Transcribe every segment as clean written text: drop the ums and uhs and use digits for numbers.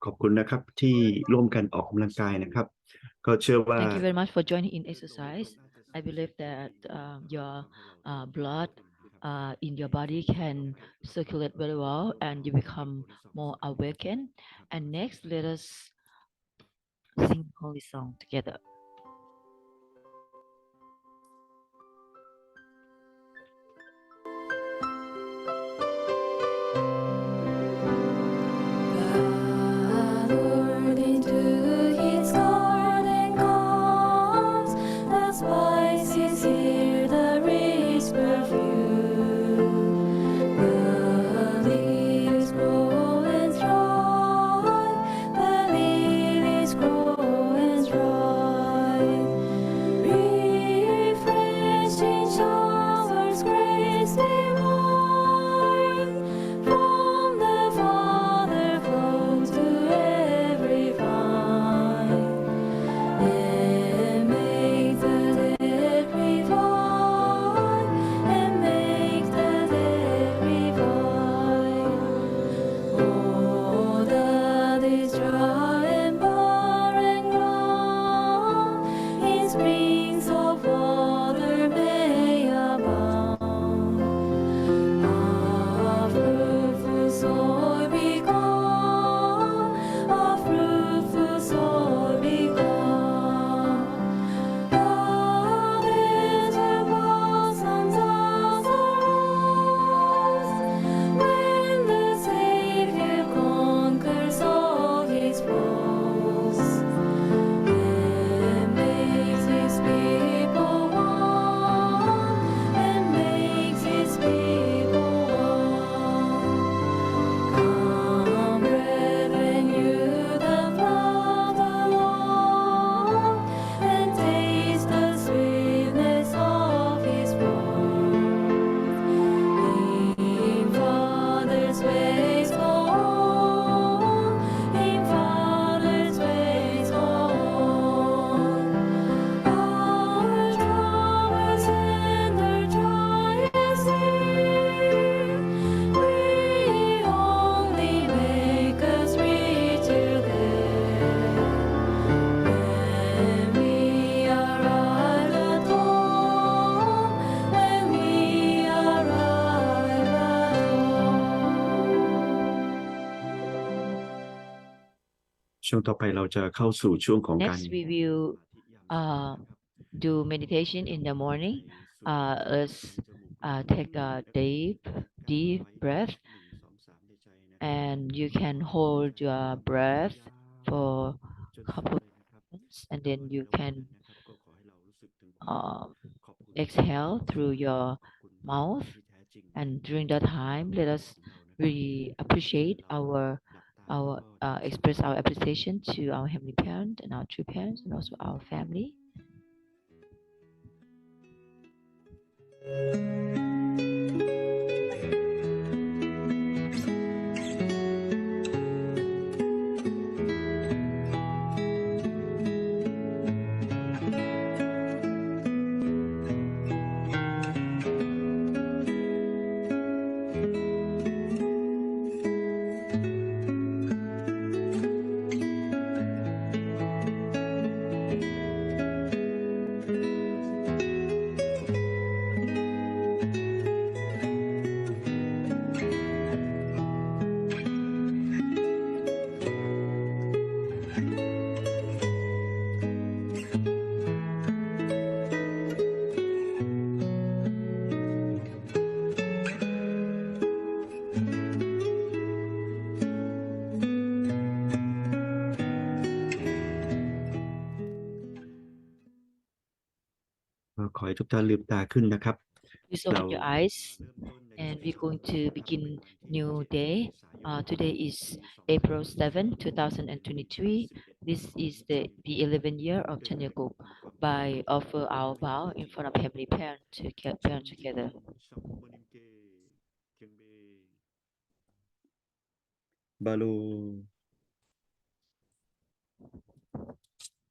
ขอบคุณนะครับที่ร่วมกันออกกำลังกายนะครับก็เชื่อว่า Thank you very much for joining in exercise. I believe that your blood in your body can circulate very well and you become more awakened. And next, let us sing holy song together.ช่วงต่อไปเราจะเข้าสู่ช่วงของการ Next, we will do meditation in the morning. Let's take a deep breath, and you can hold your breath for a couple of minutes, and then you can exhale through your mouth. And during that time, let us really appreciate express our appreciation to our heavenly parent and our true parents and also our family. ขอให้ทุกท่านลืมตาขึ้นนะครับ Please open your eyes, and we're going to begin new day. Today is April 7, 2023. This is the 11th year of Chanyaguk by offer our vow in front of Heavenly Parent together. บาลู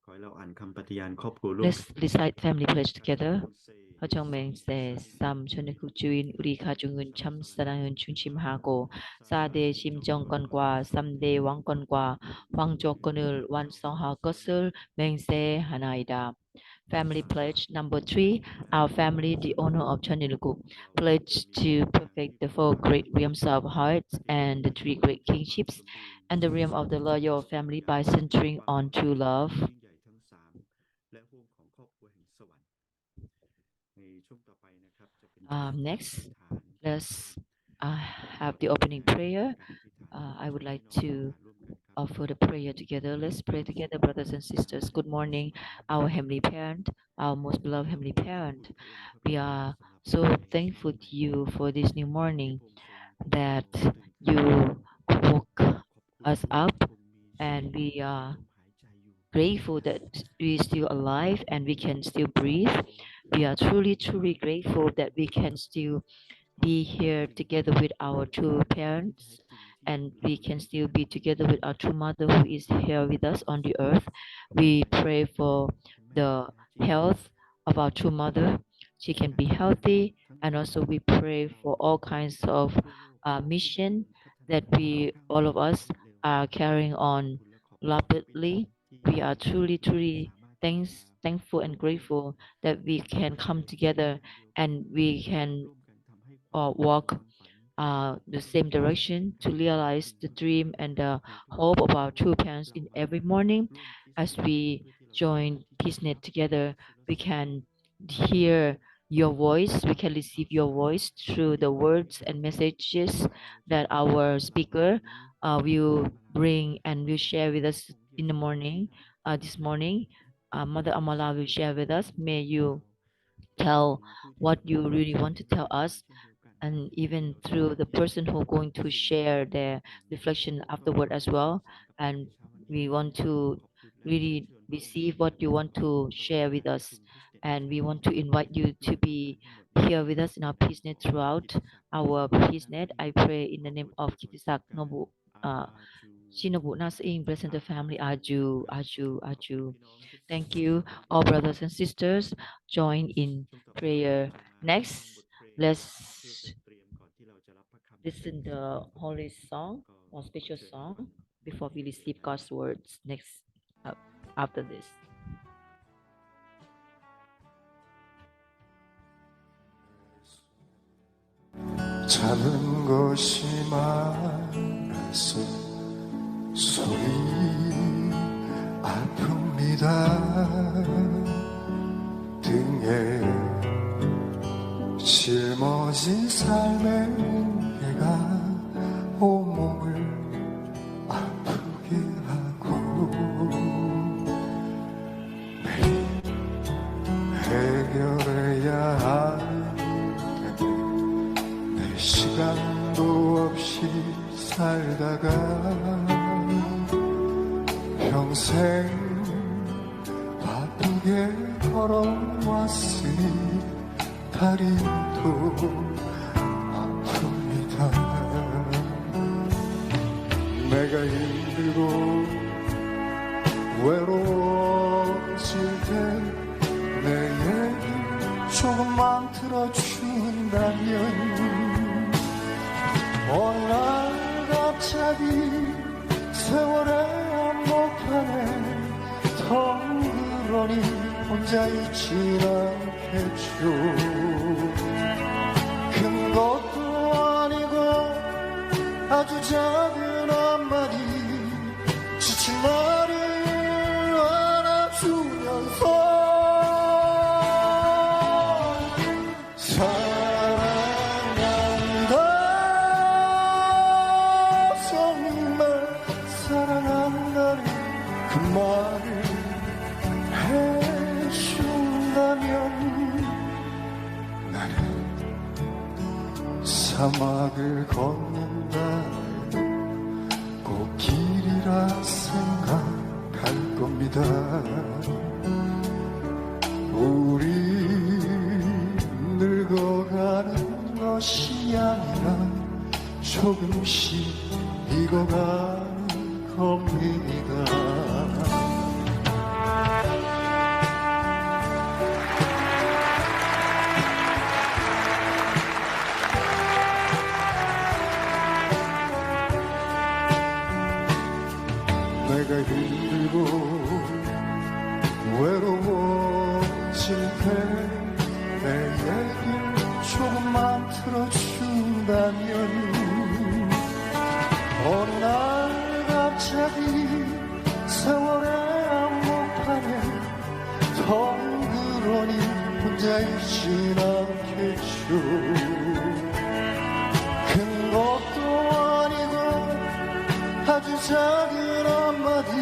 ขอให้เราอ่านคำปฏิญาณครอบครัวร่วม Let's recite family pledge together. 허정맹세 쌈 전해국주인 우리 가족은 참 사랑은 중심하고 4대 심정권과 3대 왕권과 왕조권을 완성할 것을 맹세하나이다. Family pledge number 3. Our family, the owner of Chanilguk, pledge to perfect the 4 great realms of hearts and the 3 great kingships and the realm of the loyal family by centering on true love. Next, let's have the opening prayer. I would like to offer the prayer together. Let's pray together, brothers and sisters. Good morning, our Heavenly Parent, our most beloved Heavenly Parent. We are so thankful to you for this new morning that you woke us up, and we are grateful that we are still alive and we can still breathe. We are truly, truly grateful that we can still be here together with our true parents, and we can still be together with our true mother who is here with us on the earth. We pray for the health of our true mother. She can be healthy, and also we pray for all kinds of mission that all of us are carrying on rapidly. We are truly, truly thankful and grateful that we can come together and we can walk the same direction to realize the dream and the hope of our true parents in every morning. As we join PeaceNet together, we can hear your voice, we can receive your voice through the words and messages that our speaker will bring and will share with us in the morning. This morning, Mother Amala will share with us. May you tell what you really want to tell us, and even through the person who going to share their reflection afterward as well. And we want to really receive what you want to share with us, and we want to invite you to be here with us in our PeaceNet throughout our PeaceNet. I pray in the name of Kitisak Nobu Shinobu Nasaing, bless the family. Aju, Aju, Aju. Thank you, all brothers and sisters. Join in prayer. Next, let's listen the holy song or special song before we receive God's words. Next, after this. 작은 것이 많아서 소리 아픕니다. 등에 짊어진 삶의 무게가 온몸을 아프게 하고 매일 해결해야 할 텐데 내 시간도 없이 살다가 평생 바쁘게 걸어왔으니 다리도 아픕니다. 내가 힘들고 외로워질 때 내 얘기 조금만 들어준다면 어느 날 갑자기 세월의 한복판에 덩그러니 혼자 있진 않겠죠. 큰 것도 아니고 아주 작은 한마디 지친 나를 안아주면서 사랑한다, 정말 사랑한다는 그 말을 해준다면 나는 사막을 걷는다 꼭 길이라 생각할 겁니다. 우리 늙어가는 것이 아니라 조금씩 익어가는 겁니다. 내가 힘들고 외로워질 때 내 얘길 조금만 들어준다면 어느 날 갑자기 세월의 한복판에 덩그러니 혼자 있진 않겠죠. 큰 것도 아니고 아주 작은 한마디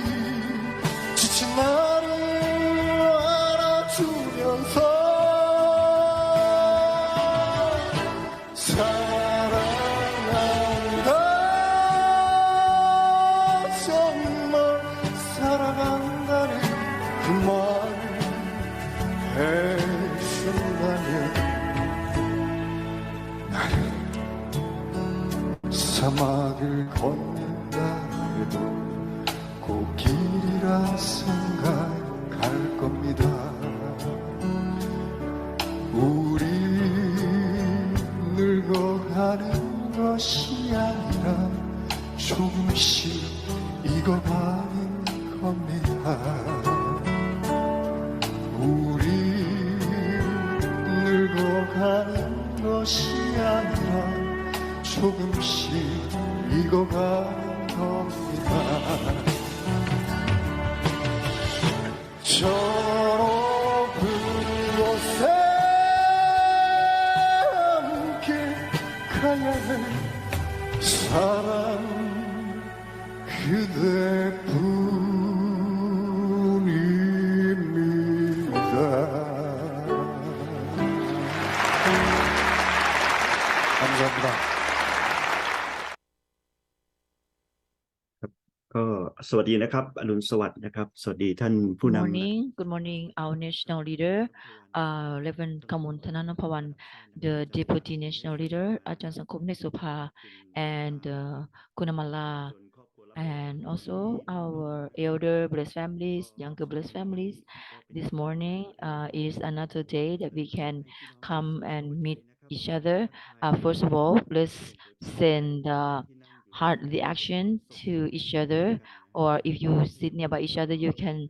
지친 나를 안아주면서 사랑한다 정말 살아간다는 그 말 해준다면 나는 사막을 걷는다 해도 꽃길이라 생각할 겁니다. 우리 늙어가는 것이 아니라 조금씩 익어가는 겁니다. 우리 늙어가는 것이 아니라 조금씩 익어가는 겁니다. 저 높은 곳에 함께 가야 할 사랑 그대뿐입니다. 감사합니다. ก็สวัสดีนะครับอรุณสวัสดิ์นะครับสวัสดีท่านผู้ Good นำ morning. Good morning, our national leader, Reverend Kamun Thananapawan, the deputy national leader, Ajahn Sangkum Nesupa, and Kunamala, and also our elder blessed families, younger blessed families. This morning is another day that we can come and meet each other. First of all, let's send heart reaction to each other, or if you sit nearby each other, you can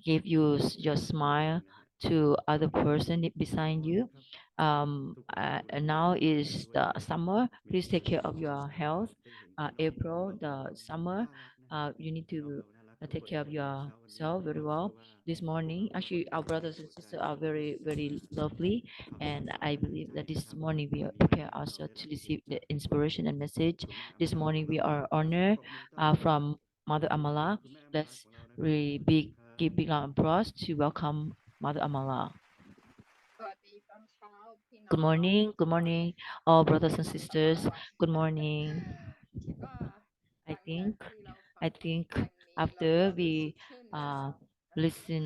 give your smile to other person beside you. And now is the summer. Please take care of your health. April, the summer, you need to take care of yourself very well. This morning, actually, our brothers and sisters are very, very lovely, and I believe that this morning we prepare ourselves to receive the inspiration and message. This morning we are honored from Mother Amala. Let's really give big round of applause to welcome Mother Amala. Good morning, all brothers and sisters. Good morning. I think after we listen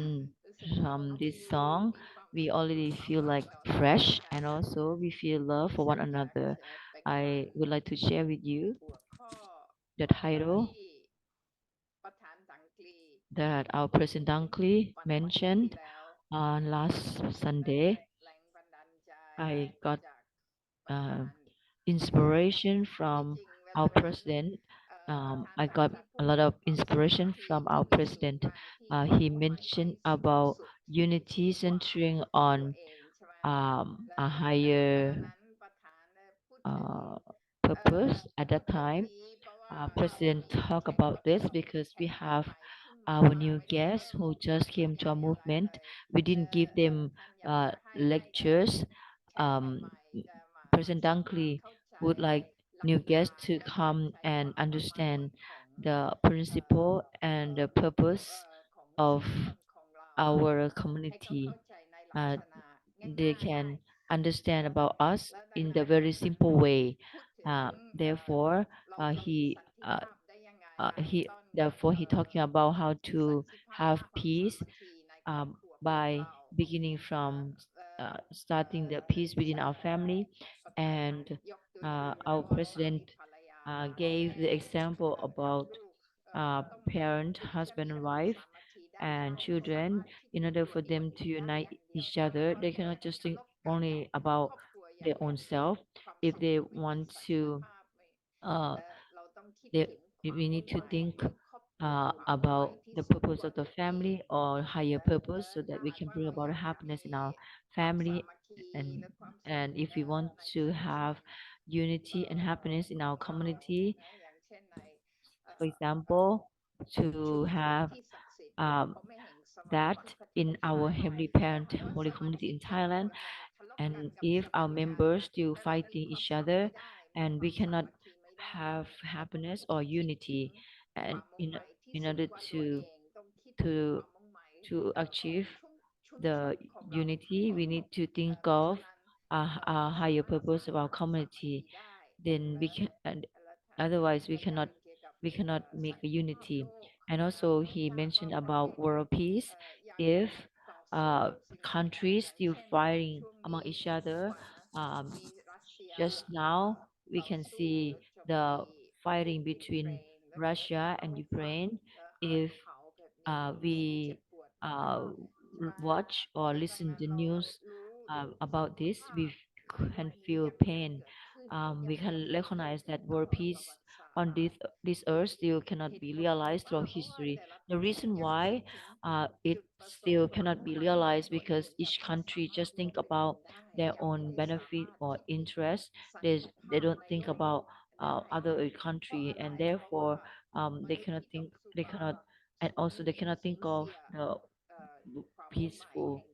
from this song, we already feel like fresh, and also we feel love for one another. I would like to share with you the title that our President Dunkley mentioned on last Sunday. I got inspiration from our president. I got a lot of inspiration from our president. He mentioned about unity centering on a higher purpose. At that time, President talked about this because we have our new guests who just came to our movement. We didn't give them lectures. President Dunkley would like new guests to come and understand the principle and the purpose of our community. They can understand about us in the very simple way. Therefore, he talking about how to have peace by beginning from starting the peace within our family, and our president gave the example about parent, husband and wife, and children. In order for them to unite each other, they cannot just think only about their own self. If they want to we need to think about the purpose of the family or higher purpose so that we can bring about happiness in our family and and if we want to have unity and happiness in our community, for example, to have um, that in our Heavenly Parent Holy Community in Thailand. And if our members still fighting each other, and we cannot have happiness or unity, and in order to to achieve the unity, we need to think of a higher purpose of our community. Then we can, and otherwise we cannot make a unity. And also he mentioned about world peace. If uh, countries still fighting among each other, um, just now we can see the fighting between Russia and Ukraine. If we watch or listen the news about this, we can feel pain. We can recognize that world peace on this earth still cannot be realized through history. The reason why it still cannot be realized because each country just think about their own benefit or interest. They don't think about other country, and therefore they cannot, and also they cannot think of the peaceful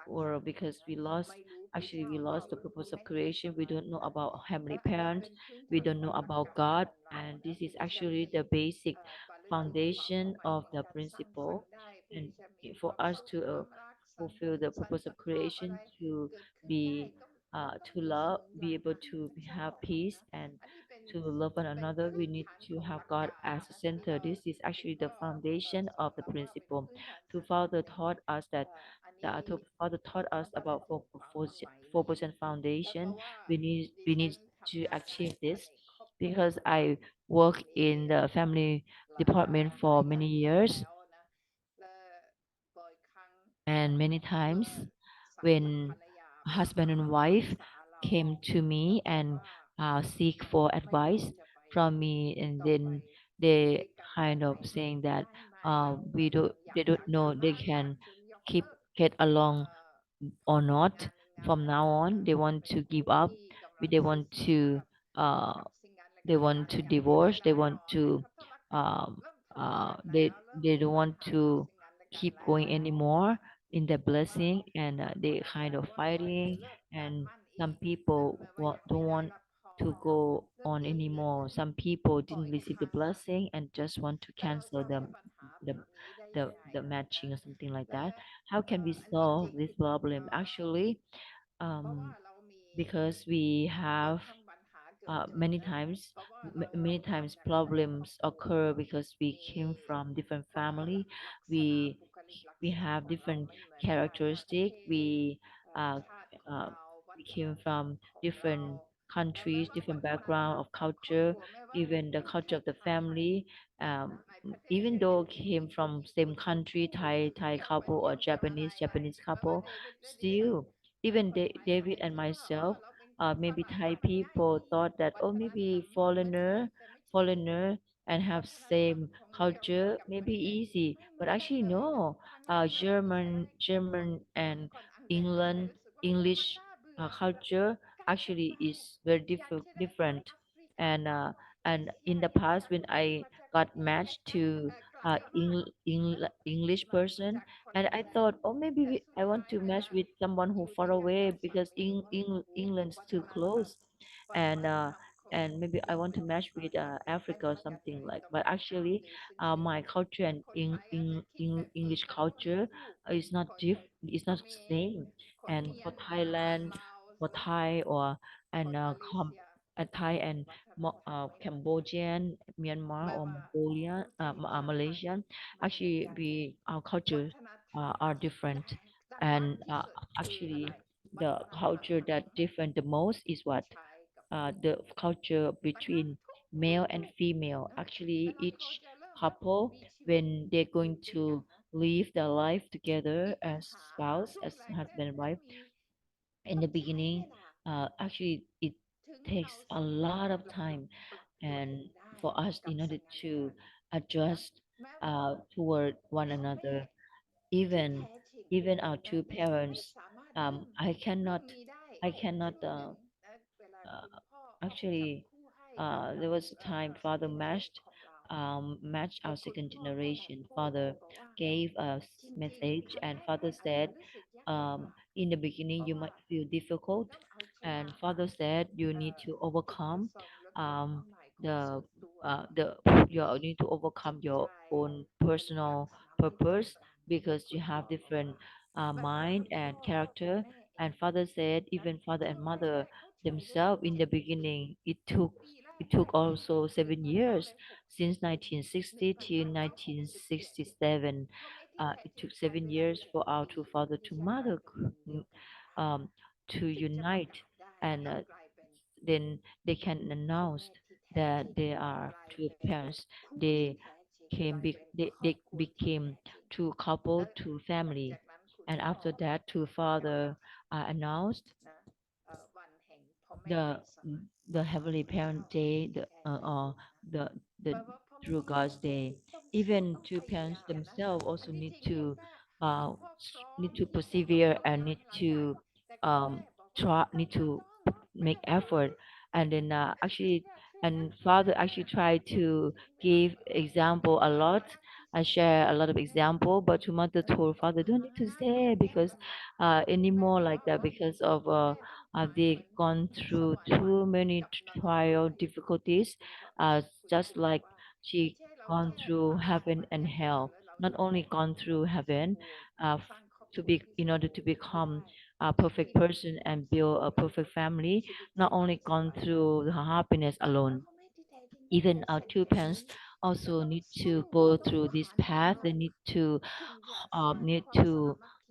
world because we lost the purpose of creation. We don't know about heavenly parents, we don't know about God, and this is actually the basic foundation of the principle. And for us to fulfill the purpose of creation, to be to love, be able to have peace and to love one another, we need to have God as a center. This is actually the foundation of the principle. To Father taught us that the Father taught us about 4% foundation. We need to achieve this because I work in the family department for many years, and many times when husband and wife came to me and seek for advice from me, and then they kind of saying that they don't know they can keep get along or not. From now on they want to give up, they want to uh, they want to divorce, they want to um, they don't want to keep going anymore in the blessing, and they kind of fighting, and some people don't want to go on anymore. Some people didn't receive the blessing and just want to cancel the the matching or something like that. How can we solve this problem? Actually, um, because we have many times problems occur because we came from different family. We we have different characteristic. Uh, uh, we came from different countries, different background of culture, even the culture of the family. Even though came from same country, Thai couple or Japanese couple, still even David and myself, maybe Thai people thought that, oh, maybe foreigner and have same culture maybe easy, but actually no. German and England English culture actually is very different. And in the past when I got matched to English person, and I thought, oh, maybe I want to match with someone who far away because England's too close, and uh, and maybe I want to match with Africa or something like. But actually, my culture and English culture is not is not same. And for Thailand, for Thai or and Thai and Cambodian, Myanmar or Mongolia, Malaysian, actually we our cultures are different, and actually the culture that different the most is what the culture between male and female. Actually, each couple, when they're going to live their life together as spouse, as husband and wife, in the beginning, actually it takes a lot of time, and for us in order to adjust toward one another. Even our two parents, I cannot actually there was a time father matched our second generation. Father gave us message and father said, in the beginning you might feel difficult, and father said you need to overcome um, the the you need to overcome your own personal purpose because you have different mind and character. And father said even father and mother themselves in the beginning it took also 7 years since 1960 to 1967. It took 7 years for our two father to mother um, to unite, and then they can announce that they are two parents. They they became two couple, two family, and after that, two father announced the the heavenly parent day, or the the true God's day. Even two parents themselves also need to persevere and need to try need to make effort, and then actually and father actually try to give example a lot. I share a lot of example, but to mother told father don't need to say because anymore like that because of they gone through too many trial difficulties, just like she gone through heaven and hell. Not only gone through heaven, to be in order to become a perfect person and build a perfect family. Not only gone through the happiness alone, even our two parents also need to go through this path. They need to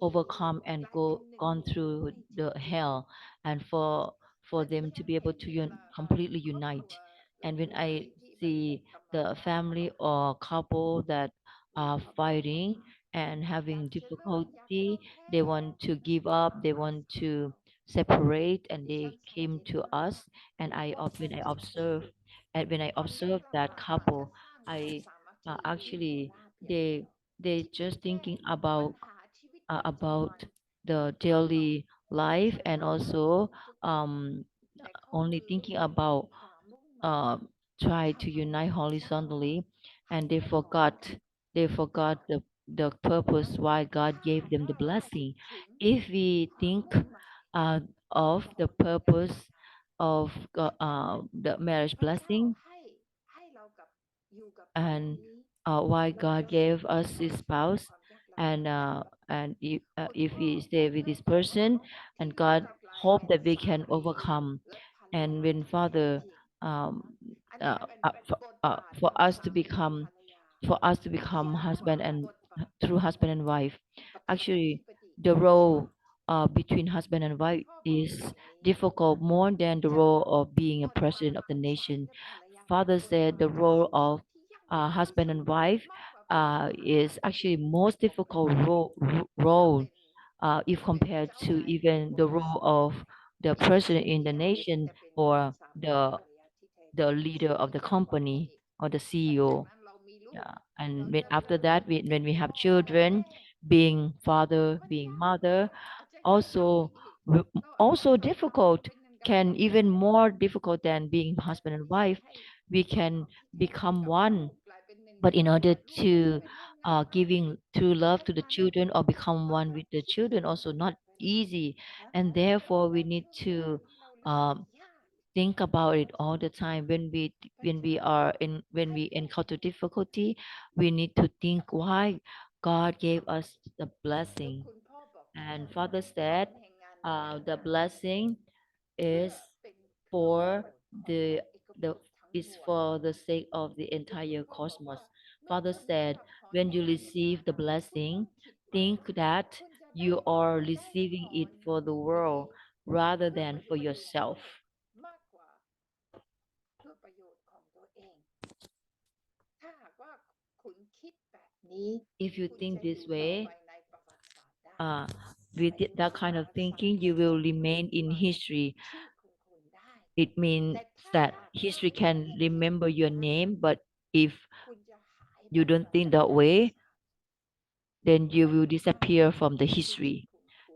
overcome and go gone through the hell, and for them to be able to completely unite. And when I see the family or couple that are fighting and having difficulty, they want to give up, they want to separate, and they came to us. And when I observe, and when I observe that couple, I actually they just thinking about the daily life, and also um only thinking about uh, try to unite horizontally, and they forgot the purpose why God gave them the blessing. If we think uh, of the purpose of the marriage blessing, and why God gave us this spouse, and if we stay with this person, and God hope that we can overcome. And when Father um, for us to become husband and through husband and wife, actually the role between husband and wife is difficult more than the role of being a president of the nation. Father said the role of husband and wife is actually most difficult role if compared to even the role of the president in the nation, or the leader of the company, or the CEO. Yeah. And after that, when we have children, being father, being mother, also also difficult, can even more difficult than being husband and wife. We can become one, but in order to giving true love to the children or become one with the children, also not easy. And therefore we need to um, think about it all the time. When we encounter difficulty, we need to think why God gave us the blessing. And Father said the blessing is for the the is for the sake of the entire cosmos. Father said, when you receive the blessing, think that you are receiving it for the world rather than for yourself. If you think this way, with that kind of thinking, you will remain in history. It means that history can remember your name, but if you don't think that way, then you will disappear from the history.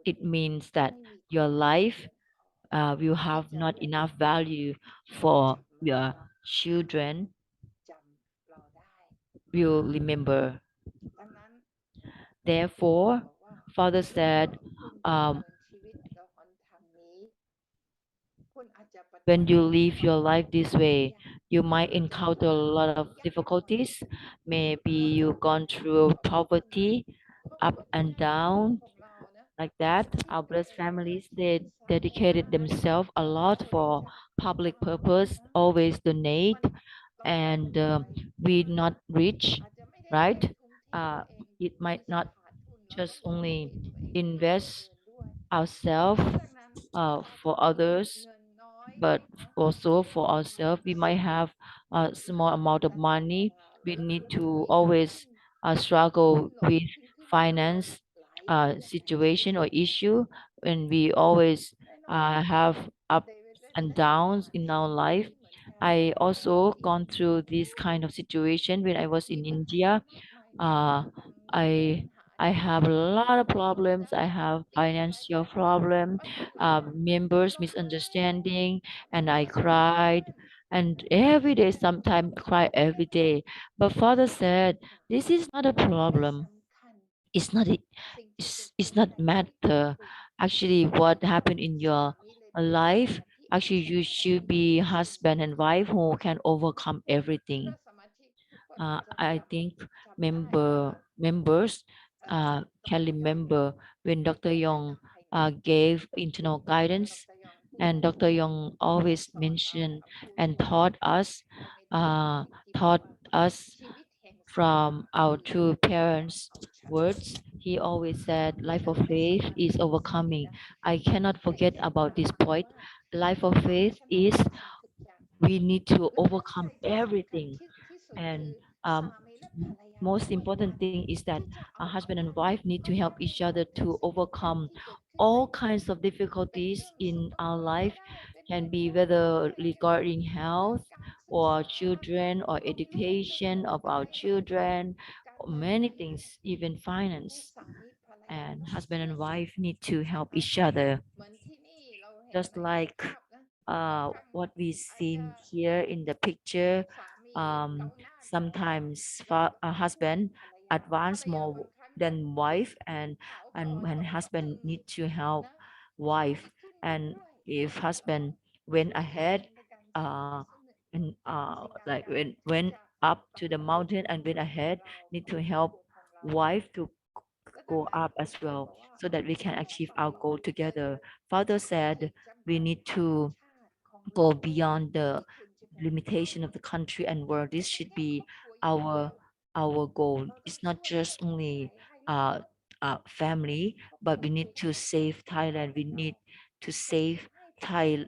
It means that your life will have not enough value for your children will remember. Therefore, Father said, when you live your life this way, you might encounter a lot of difficulties. Maybe you've gone through poverty, up and down, like that. Our blessed families, they dedicated themselves a lot for public purpose, always donate, and we not rich, right? Uh, it might not just only invest ourselves for others, but also for ourselves. We might have a small amount of money. We need to always struggle with finance situation or issue, and we always have ups and downs in our life. I also gone through this kind of situation when I was in India. uh, I I have a lot of problems. I have financial problem, members misunderstanding, and I cried. And every day, sometimes cry every day. But Father said, this is not a problem. It's not it's not matter. Actually, what happened in your life, actually you should be husband and wife who can overcome everything. I think members can remember when Dr. Yong gave internal guidance, and Dr. Yong always mentioned and uh, taught us from our two parents' words. He always said, "Life of faith is overcoming." I cannot forget about this point. Life of faith is we need to overcome everything, and most important thing is that a husband and wife need to help each other to overcome all kinds of difficulties in our life, can be whether regarding health or children or education of our children, or many things, even finance. And husband and wife need to help each other, just like what we seen here in the picture. um, Sometimes a husband advance more than wife, and when husband need to help wife, and if husband went ahead, uh, and like went up to the mountain and went ahead, need to help wife to go up as well, so that we can achieve our goal together. Father said we need to go beyond the limitation of the country and world. This should be our our goal. It's not just only uh, family, but we need to save Thailand. We need to save Thai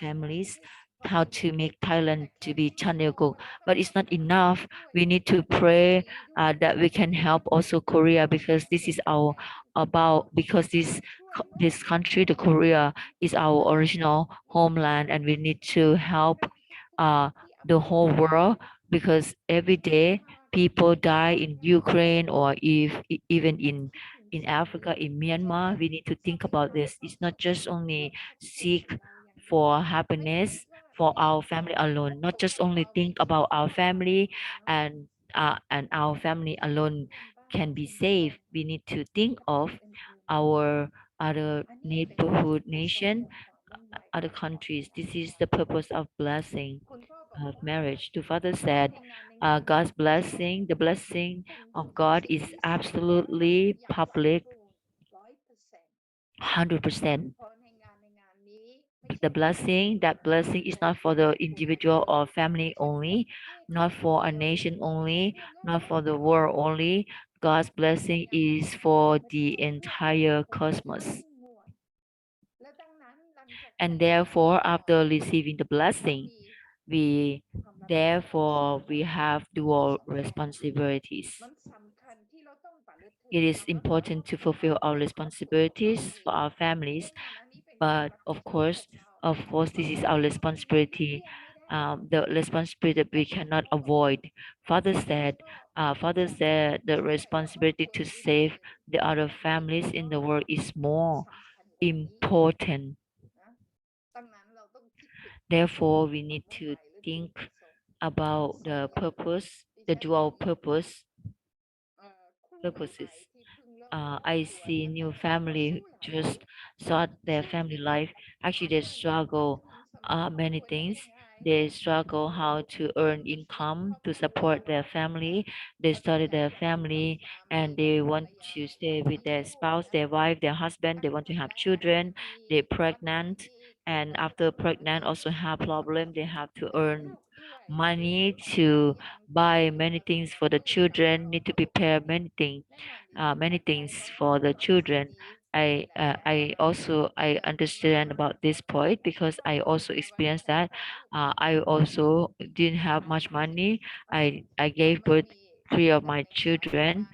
families. How to make Thailand to be Chanelgo, but it's not enough. We need to pray that we can help also Korea, because this is our about because this country, the Korea, is our original homeland, and we need to help uh, the whole world, because every day people die in Ukraine, or if even in Africa, in Myanmar. We need to think about this. It's not just only seek for happiness for our family alone, not just only think about our family, and our family alone can be safe. We need to think of our other neighborhood nation, other countries. This is the purpose of blessing of marriage. The father said, God's blessing, the blessing of God is absolutely public, 100%. The blessing, that blessing is not for the individual or family only, not for a nation only, not for the world only. God's blessing is for the entire cosmos. And therefore, after receiving the blessing, we we have dual responsibilities. It is important to fulfill our responsibilities for our families, but of course, this is our responsibility, the responsibility that we cannot avoid. Father said, Father said the responsibility to save the other families in the world is more important. Therefore, we need to think about the purpose, the dual purposes. I see new family just start their family life. Actually, they struggle many things. They struggle how to earn income to support their family. They started their family and they want to stay with their spouse, their wife, their husband. They want to have children. They're pregnant, and after pregnant, also have problem. They have to earn money to buy many things for the children. Need to prepare many things for the children. I also I understand about this point because I also experienced that. I also didn't have much money. I gave birth three of my children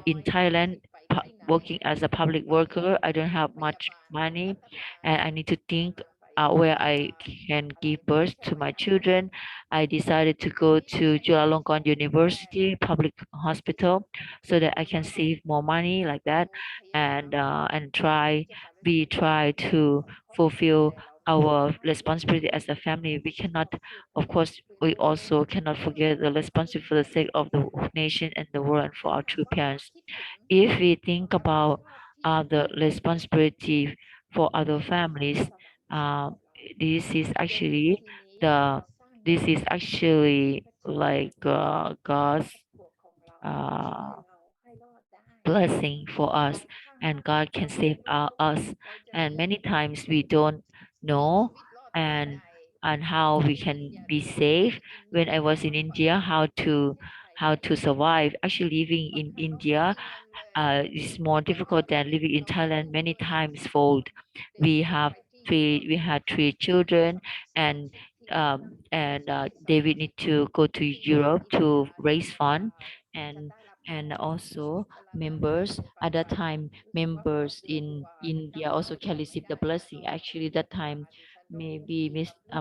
in Thailand. Working as a public worker, I don't have much money, and I need to think where I can give birth to my children. I decided to go to Chulalongkorn University Public Hospital so that I can save more money like that, and we try to fulfill our responsibility as a family. We cannot, of course, we also cannot forget the responsibility for the sake of the nation and the world and for our true parents. If we think about the responsibility for other families, uh, this is actually the this is actually like God's uh, blessing for us, and God can save us. And many times we don't know and how we can be safe. When I was in India, how to survive. Actually, living in India is more difficult than living in Thailand many times fold. We have we had three children, and David need to go to Europe to raise fund, and also members at that time, members in India also can receive the blessing. Actually, that time maybe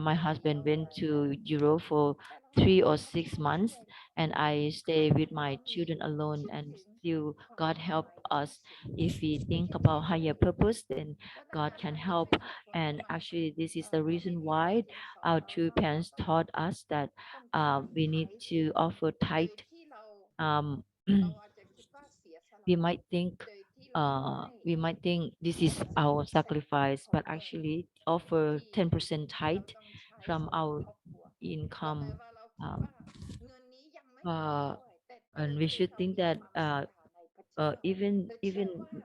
my husband went to Europe for 3 or 6 months, and I stay with my children alone, and still God help us. If we think about higher purpose, then God can help. And actually, this is the reason why our two parents taught us that we need to offer tithe. Um, we might think this is our sacrifice, but actually offer 10% tithe from our income. Um, uh, and we should think that even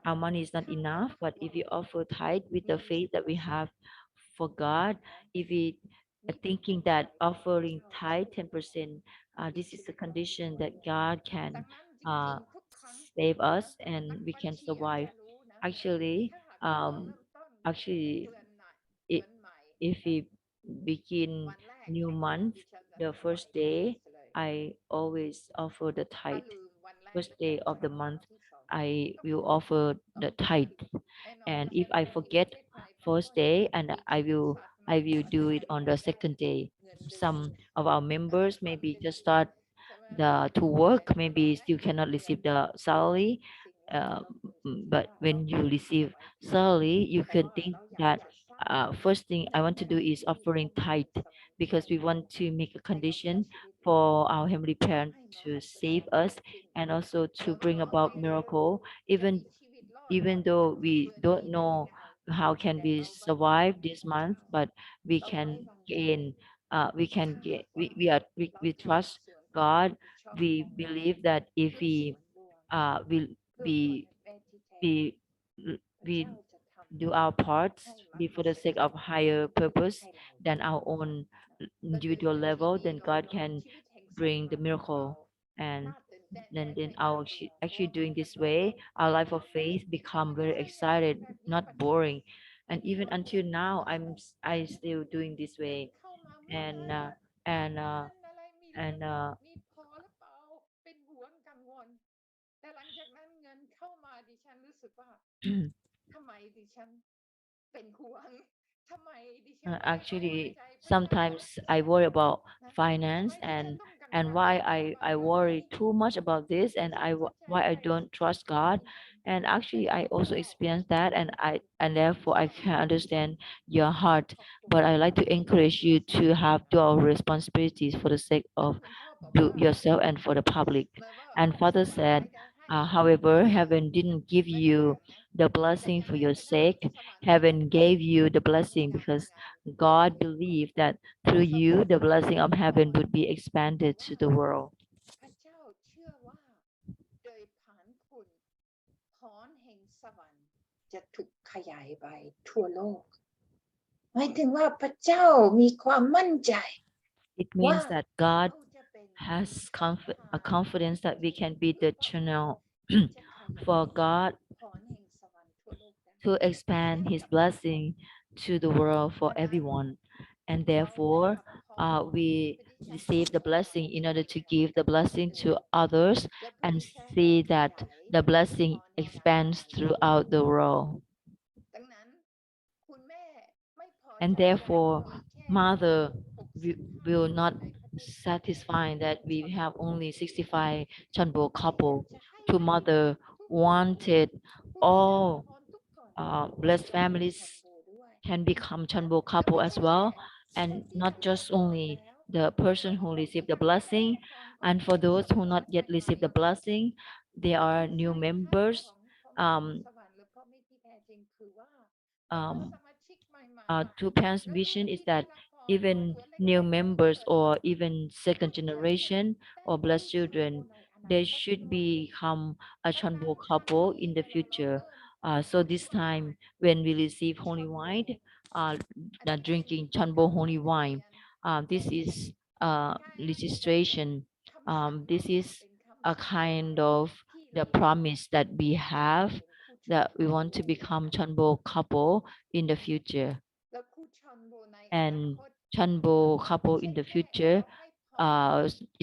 our money is not enough, but if we offer tithe with the faith that we have for God, if we are thinking that offering tithe 10%, this is a condition that God can uh, save us and we can survive. Actually, actually, I if we begin new month, the first day, I always offer the tithe. First day of the month, I will offer the tithe. And if I forget first day, and I will do it on the second day. Some of our members maybe just start to work, maybe still cannot receive the salary. uh, but when you receive salary, you can think that first thing I want to do is offering tithe, because we want to make a condition for our heavenly parent to save us, and also to bring about miracle. Even though we don't know how can we survive this month, but we can gain we trust God. We believe that if we we we we do our parts, be for the sake of higher purpose than our own individual level, then God can bring the miracle. And then our actually doing this way, our life of faith become very excited, not boring. And even until now, I still doing this way. And and uh, and actually sometimes I worry about finance, and and why I worry too much about this, and why I don't trust God. And actually I also experienced that, and therefore I can understand your heart. But I like to encourage you to have dual responsibilities for the sake of yourself and for the public. And Father said, however, heaven didn't give you the blessing for your sake. Heaven gave you the blessing because God believed that through you, the blessing of heaven would be expanded to the world. พระเจ้าเชื่อว่าโดยผ่านคุณพรแห่งสวรรค์จะถูกขยายไปทั่วโลกหมายถึงว่าพระเจ้ามีความมั่นใจ It means that God has a confidence that we can be the channel for God พรแห่งสวรรค์ทั่วโลกได้ to expand His blessing to the world for everyone. And therefore, we receive the blessing in order to give the blessing to others and see that the blessing expands throughout the world. ดังนั้นคุณแม่ไม่พอ And ใจ therefore, มีแค่ mother 65 will not ในพระเจ้า satisfy that we have only 65 Chanbo couple. To mother wanted all blessed families can become Chanbo couple as well, and not just only the person who received the blessing, and for those who not yet received the blessing, they are new members. Two parents' vision is that even new members or even second generation or blessed children, they should become a Chanbo couple in the future. So this time when we receive holy wine, drinking Chanbo holy wine, this is registration. This is a kind of the promise that we have that we want to become Chanbo couple in the future. And Chanbo couple in the future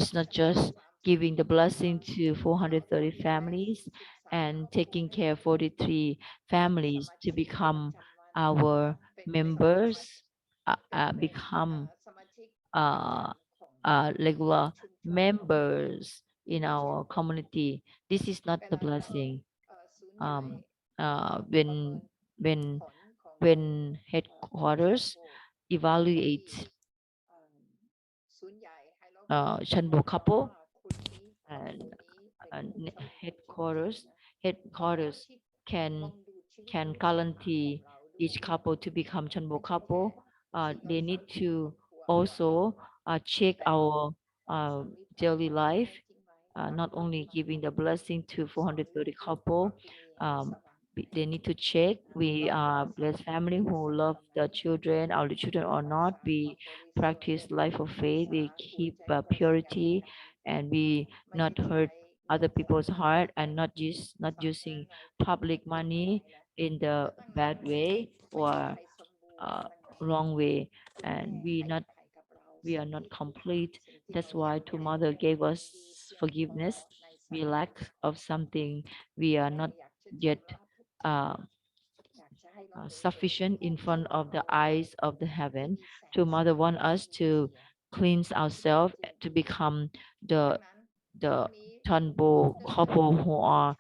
is not just giving the blessing to 430 families and taking care of 43 families to become our members, become regular members in our community. This is not the blessing. When headquarters evaluate Chanbo couple and headquarters can guarantee each couple to become Chanbo couple. They need to also check our daily life, not only giving the blessing to 430 couple. They need to check we are blessed family who love the children, our children or not. We practice life of faith. We keep purity, and we not hurt other people's heart, and not using public money in the bad way or wrong way. And we are not complete. That's why to mother gave us forgiveness. We lack of something. We are not yet sufficient in front of the eyes of the heaven. To mother want us to cleanse ourselves to become the Chanbo couple who are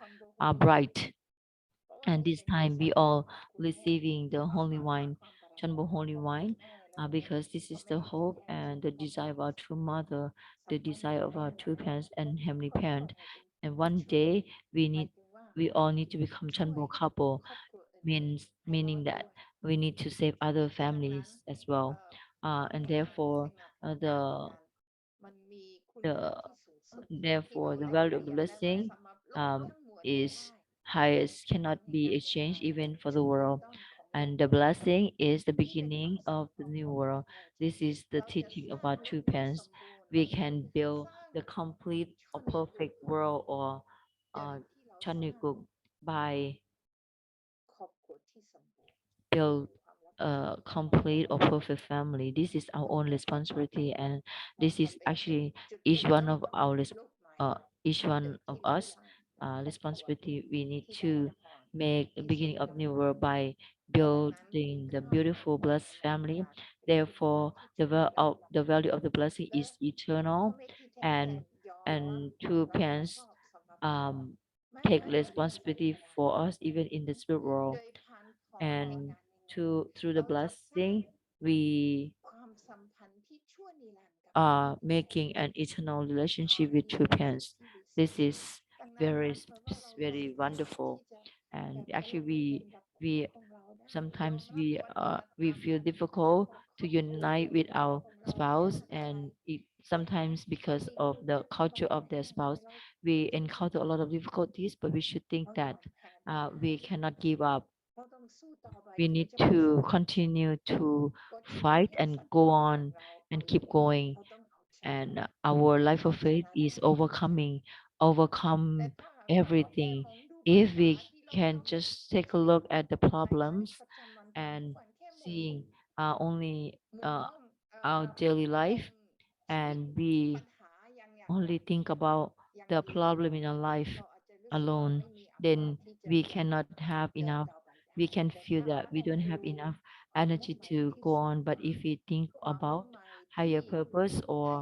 bright. And this time we all receiving the holy wine, Chanbo holy wine, because this is the hope and the desire of our true mother, the desire of our true parents and heavenly parent. And one day we all need to become Chanbo couple, meaning that we need to save other families as well. And therefore the value of the blessing is highest, cannot be exchanged even for the world. And the blessing is the beginning of the new world. This is the teaching of our true parents. We can build the complete or perfect world or Chanukuk by build a complete or perfect family. This is our own responsibility, and this is actually each one of each one of us responsibility. We need to make the beginning of new world by building the beautiful blessed family. Therefore, the value of the blessing is eternal, and แต่ยอม and รับ two แล้วก็ parents ชอบสำหรับเรา um ไม่ take ว่าจะเป็น responsibility for us even in the spirit โด world ยผ่านของแต่ง and งานยังไง through เรา the จะสร้าง blessing we ความสัมพันธ์ที่ชั่วนิรันดร์กับ are making an eternal relationship with ที่ two เป็น parents สิ่งที่วิเศ this ษ is ดังนั้น very มันแปลว่าเรา very สามารถ wonderful ที่จะ and แบ่ง actually เวลา we กับ we ของเราได้ sometimes ยอมรับ we วัฒนธรรม we feel การ difficult ของ to ครอบครัว unite with ของ our เรา spouse ไม่ว่า and อะไร it sometimes บาง because ที of ลูก the จะทำ culture อะไร of their ให้ spouse เรา we encounter a lot of difficulties but we should think เรายอ that มแพ้ไม่ได้ we cannot give up เราต้องสู้ต่อไป we ถึง need จะประส to บความสำเร็จ continue to กฎแห่ง fight เท and ศ go นา on เรา and เอา keep going เราต้องเอาชนะ and our life เอา of ช faith นะได้ is overcoming แต่ overcome ถ้าหากว่าเราแค่ everything มองดูปัญ if หา we ที่เรา can ต้อง just take a ใช้ look at the ในชีวิต problems ประจำวันของ and ทุกวันแค่มองดู seeing only มุมมอง our daily มอง life ชีวิต and we ปัญหาอย่าง only ใด think about อย่าง the เดียว problem in our life เราอาจจะรู้สึกว่า alone ไม่มีอำนาจ then ที่จะ we cannot have เดิน enough ต่อไปได้ we can แต่ feel ถ้า that we เรา don't ดู have enough มุ่ง energy หมาย to ที่ go สูง on ก but ว่า if we think ความมุ่ about งหมาย ที่ higher purpose ให้ or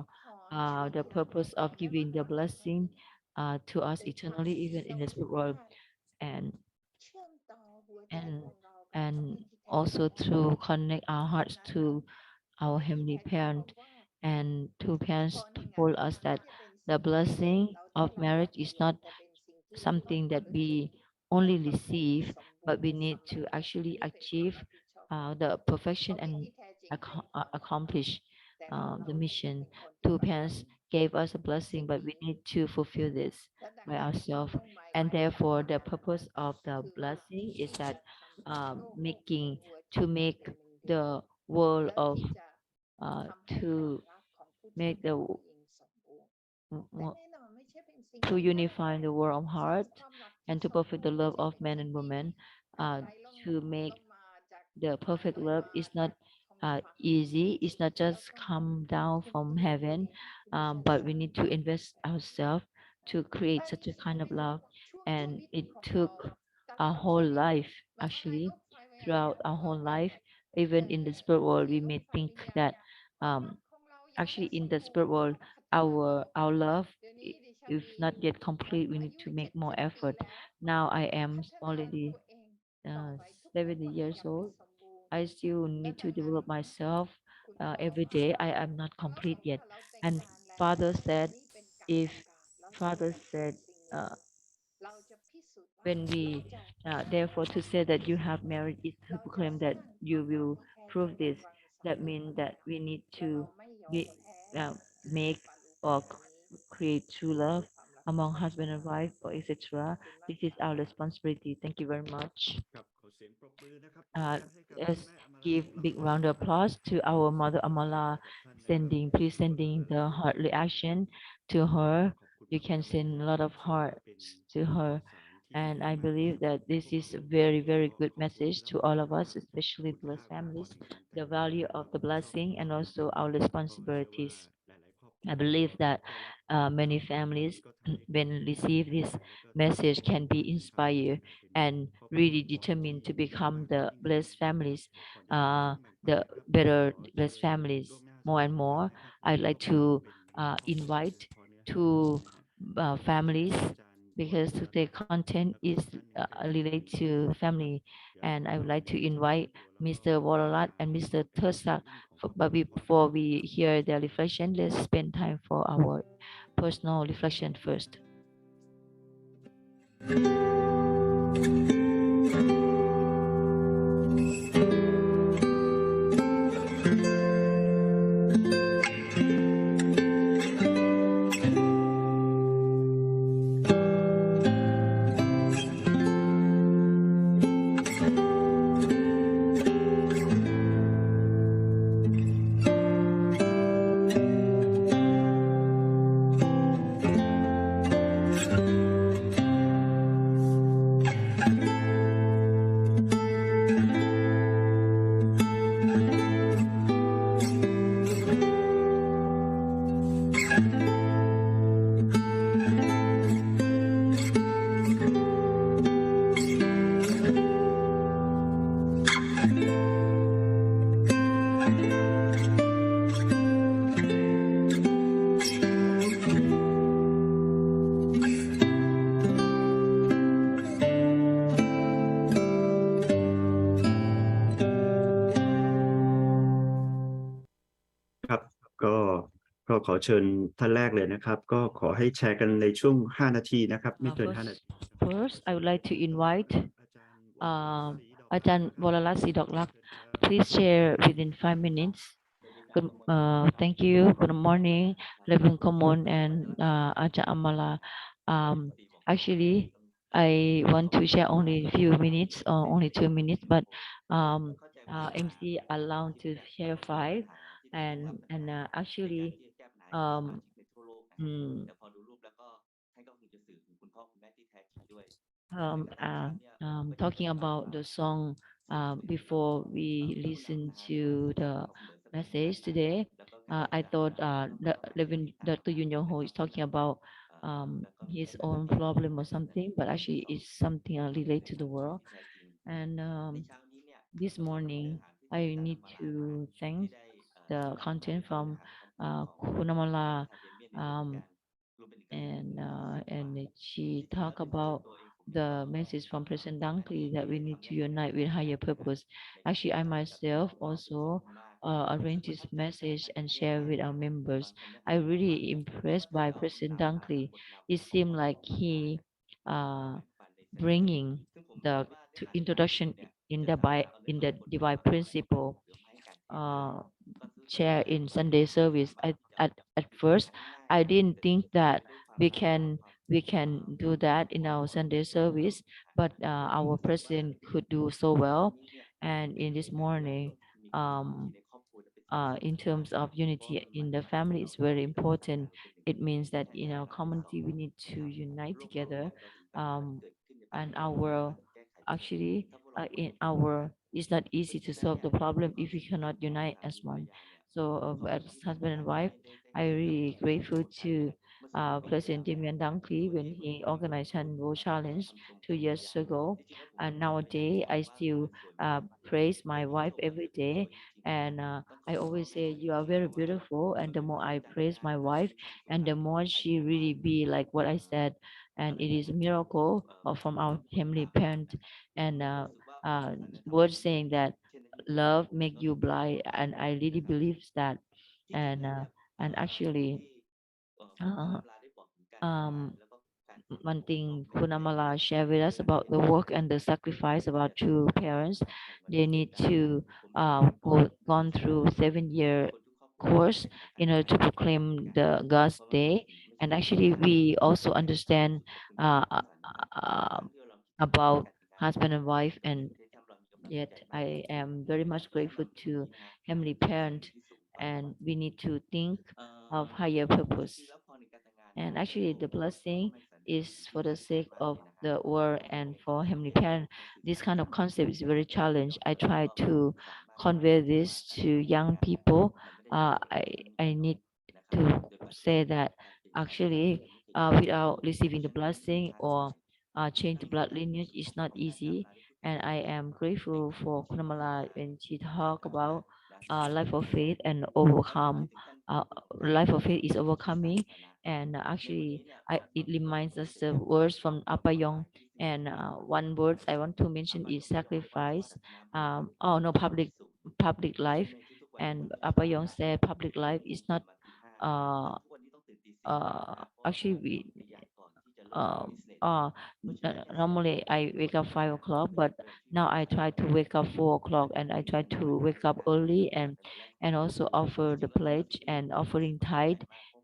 พรชีวิต the ที่เรา purpose ต้อง of การ giving ไม่ the ว่า เรา blessing จะ to us เป็นความ eternally even in the ส spirit มา world รถ and เชื่อมต่อหัวใจ and ของเรา กับ พระ and บิดาที่แท้ also จริง to connect our ดัง hearts นั้น to พระ our บิดาที่ heavenly แท้จริง บ parent อกว่า and two พ parents รแห่งงาน told แต่ง us งาน that ไม่ได้เป็น the สิ่ง ที่ blessing เรา of ได้รับ marriage อย่าง is เดียว not แต่เป็นสิ่งที่ something เรา that รู้ we สึก only มีความสุข receive สมบูร but ณ์ we และ need สำ to เร็จ actually นี่เป็นความ achieve รับผิดชอบของ the เรา perfection พระ and บิดาที่แท้จริงให้พร accomplish แต่เรา the จะ mission เป็นคนที่ two ปฏิบัติ parents gave us a สิ่ blessing ง but we นี้ need to fulfill this และดัง by นั้น ourselves มุ่งหมาย and หมาย therefore ของ the เรา purpose of the คือว่า blessing is ที่ that จะทำให้โลก making เป็นหัวใจ to เดียว make เป็นหนึ่งเดียว the world และ of ที่จะ ทำให้ to ความรักของผู้ชาย make และ the ผู้หญิงสมบูรณ์ และแน่นอนไม่ใช่เป็นสิ่ง to ที่ ง่าย unify the world of สร้าง heart ความรัก and ที่ to สม perfect บู the รณ์ ไม่ love ใช่ of เป็น man สิ่ง and ที่ woman ไหลลง to ล make งมาจาก the ฟ้า perfect ไหล love มา is จา not กท้องฟ้า easy it's not เรา just ต้อง come down ทุ่ม from เท heaven ที่ไม่ใช่ but ส we ร้าง need to invest แต่ ourselves to และ create ใน such a ชีวิต kind of ใน love ช่วง and ชีวิต it ของเรา took ตล our อด ชี whole วิต life แม้ว่า actually นายกพยายาม throughout จะ our whole แต่ life even in the spirit world we นาย may กพ think ยายาม that ความรักของเรายังไม่ actually ส in ม the บู spirit รณ์ world เราต้องพัฒนา our love เดี๋ยวนี้ดิฉัน is มี not yet อา complete we อา need ยุ to make more 70 ปี effort แล้ว now I ต้อง am พัฒนา already ตัวเองต่อไป ทุก 70 วัน years ยังไม่ old สมบูรณ์ I still และ need ดั to งนั้น develop myself คุณพ่อ every บอก day ว่า I am not ถ้า complete ว่า yet เราแต่ง and งานแล้ว father said นี่เป็นการ if ประกาศ แล้วเรา father จะ said สิ่งนี้ เราจะพิสูจน์ว่า when เรา we จะ therefore to say that you have married is to เราจะ proclaim สร้า that ง you ความรัก will ที่แท้ จริ prove ง ใน this วันสำ that คัญ means ต่าง that we need ๆ และ to เราไม่ยอม be แพ้ make ฝ่ารู or ฝ่านี้ create true นี่ love คือความรับผิด among ชอบ husband and wife or ข etc อบคุณมาก this is ค่ะ our responsibility thank you very much ครับขอเสียงปรบมือนะครับขออนุญาตให้กับ let's คุณแม่อมรา give ของเรา big ด้วย round นะ of ครับ applause to our mother ขอบคุณ Amala กับท่านนะครับ sending please คนละ sending เรื่อง the ด้วย heart กันเลย reaction to ข her ขอบคุณ you can มากๆเลย send นะ a ครั lot บ of ถือว่า heart เป็น to her ข่าวสารที่ and ดี I มาก believe ๆ นะครั that บ this พวก is เรา a very ก็ very good ขอบคุณ message และ to มอง all เห็ of น us ถึง especially คุณ blessed ค่าของ families สิ่งแต่ง the งาน value และ of ความ the รับผิดชอบ blessing ของ and เรา also our ก็เชื่อว่า responsibilities หลาย ๆ ครอบครั I ว believe ก็ that ได้รับ many ข่าว families นี้ก็ทำให้เกิด when receive แรง this แล้วก็ message can be เป็นภาพที่ inspired จะนำไปมอบ and ครอบครัว really ของ determined to ที่ become มาก the ยิ่งขึ้น blessed นะครับ families ก่อนที่จะเข้าช่วงแบ่งปัน the นะครับ better ขอ blessed เชิญ families ล่วงหน้า more 2 and ท่าน more นะครับ I'd คร like อบครัว to เป็นครอบครัว invite โดยเฉพาะเนื้อหา to นะฮะ families อาจารย์ because วร today's นะครับ content แล้วก็ is อีกท่านหนึ่งเป็น relate คุณ to ธนา family เดี๋ยว and I เรา would like to มี invite เทศนาตัว แล้วก็ Mr. Waralat เนื้อหา and ที่ Mr. เป็น Tersak ยิ่งของครอบครัว but ก่อน before นะ we ครับ hear their reflection let's spend time for our personal reflection first ขอเชิญท่านแรกเลยนะครับก็ขอให้แชร์กันในช่วง5นาทีนะครับไม่เกิน5นาที First, I would like to invite Ajahn Wolarat Sidokrak. Please share within 5 minutes. Good, thank you. Good morning, Levin Komon and Ajahn Amala. Actually, I want to share only a few minutes or only 2 minutes, but MC allowed to share 5, and actually, mm, talking about the song before we listen to the message today, I thought Dr. Yun Yong Ho is talking about his own problem or something, but actually it's something related to the world. And this morning, I need to thank the content from Kunamala, and she talked about the message from President Dunkley that we need to unite with higher purpose. Actually, I myself also arranged this message and share with our members. I really impressed by President Dunkley. It seemed like he bringing the introduction in the divine principle share in Sunday service. At first, I didn't think that we can do that in our Sunday service, but our president could do so well. And in this morning, in terms of unity in the family is very important. It means that in our community we need to unite together, and our actually in our it's not easy to solve the problem if we cannot unite as one. So as husband and wife, I really grateful to President Damian Dunkley when he organized Hanwo Challenge 2 years ago. And nowadays I still praise my wife every day, and I always say you are very beautiful. And the more I praise my wife, and the more she really be like what I said, and it is a miracle from our heavenly parent. And words saying that love make you blind, and I really believe that. And actually, uh, um, one thing Kunamala shared with us about the work and the sacrifice about two parents. They need to gone through 7-year course in order to proclaim the God's day. And actually, we also understand uh, uh, uh, about husband and wife, and yet I am very much grateful to Heavenly Parent, and we need to think of higher purpose. And actually, the blessing is for the sake of the world and for Heavenly Parent. This kind of concept is very challenged. I try to convey this to young people. I need to say that actually, without receiving the blessing or change the blood lineage is not easy. And I am grateful for Kunamala when she talk about life of faith and overcome. Life of faith is overcoming, and actually it reminds us the words from Apayong, and one word I want to mention is sacrifice. Oh no, public life. And Apayong said public life is not actually we normally I wake up 5 o'clock, but now I try to wake up 4 o'clock, and I try to wake up early, and also offer the pledge and offering tithe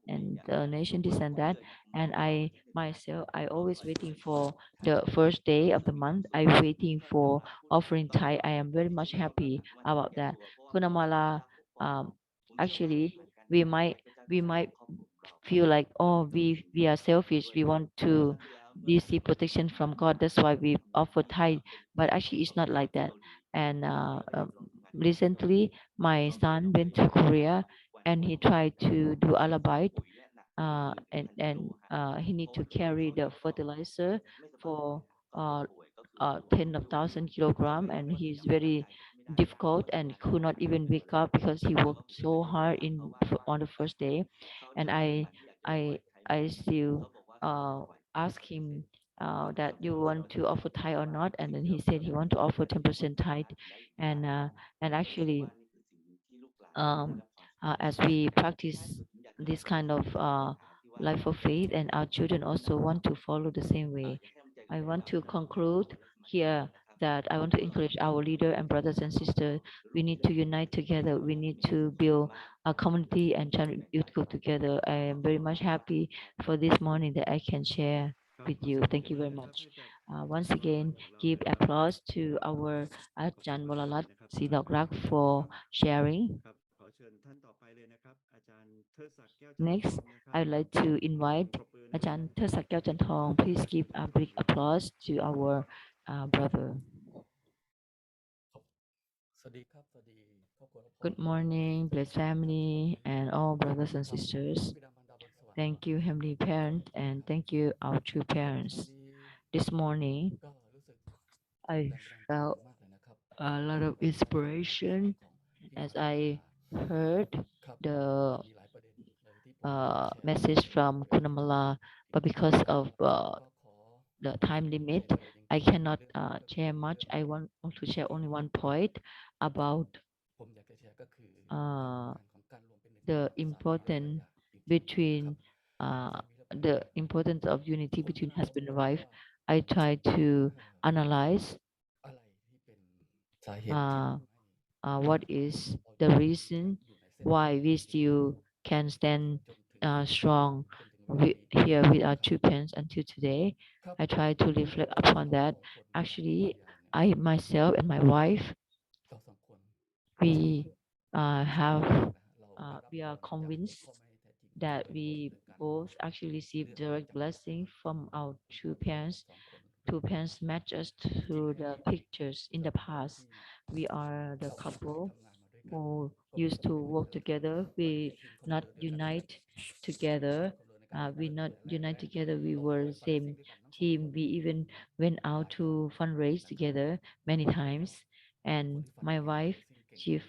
and donation, this and that. And I myself, I always waiting for the first day of the month. I waiting for offering tithe. I am very much happy about that. Kunamala, actually we might feel like, oh, we are selfish, we want to receive protection from God, that's why we offer tithe. But actually it's not like that. And recently my son went to Korea, and he tried to do alabite, and he need to carry the fertilizer for 10,000 kilograms, and he's very difficult and could not even wake up because he worked so hard on the first day. And I still ask him that you want to offer tithe or not, and then he said he want to offer 10% tithe. And actually, as we practice this kind of life of faith, and our children also want to follow the same way. I want to conclude here that I want to encourage our leader and brothers and sisters. We need to unite together. We need to build a community and join youth group together. I am very much happy for this morning that I can share with you. Thank you very much. Once again, give applause to our Ajahn Molalat Sidokrak for sharing. Next, I would like to invite Ajahn Thesak Kyaw Chantong. Please give a big applause to our brother. Good morning, blessed family, and all brothers and sisters. Thank you, Heavenly Parent, and thank you, our true parents. This morning, I felt a lot of inspiration as I heard the message from Kunamala, but because of the time limit, I cannot share much. I want to share only one point about the importance between the importance of unity between husband and wife. I try to analyze what is the reason why we still can stand strong here with our two parents until today. I try to reflect upon that. Actually, I myself and my wife, we we are convinced that we both actually receive direct blessing from our two parents. Two parents match us to the pictures in the past. We are the couple who used to work together. We not unite together. We not unite together. We were the same team. We even went out to fundraise together many times. And my wife, she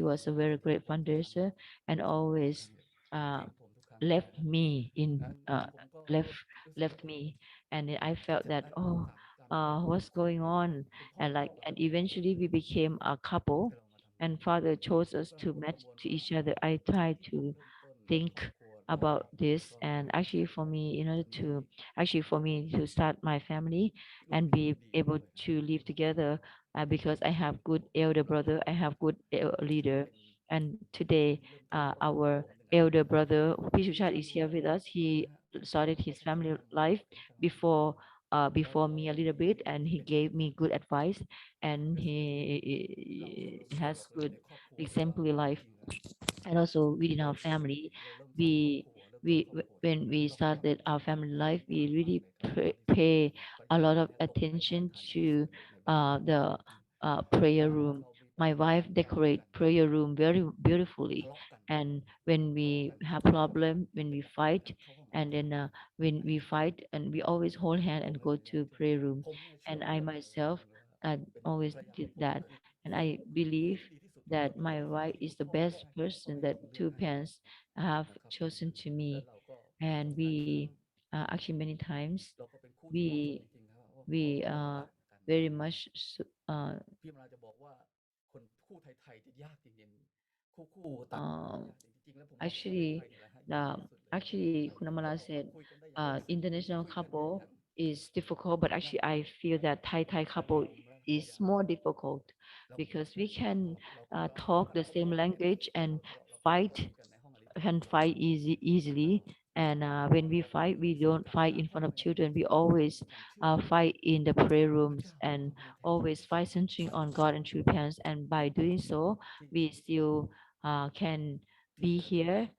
was a very great fundraiser and always uh, left me in left left me, and then I felt that, oh, what's going on, and eventually we became a couple, and Father chose us to match to each other. I tried to think about this, and actually for me, in order to actually for me to start my family and be able to live together, because I have good elder brother, I have good leader, and today our elder brother Pishuchat is here with us. He started his family life before before me a little bit, and he gave me good advice, and he has good exemplary life. And also within our family, we when we started our family life, we really pay a lot of attention to the prayer room. My wife decorate prayer room very beautifully, and when we have problem, when we fight, and then when we fight, and we always hold hand and go to prayer room. And I myself always did that, and I believe that my wife is the best person that two parents have chosen to me. And we actually many times we we very much actually the actually Kunamala said international couple is difficult, but actually I feel that Thai couple is more difficult because we can talk the same language and fight can fight easily. And when we fight, we don't fight in front of children. We always fight in the prayer rooms and always fight centering on God and true parents. And by doing so, we still can be here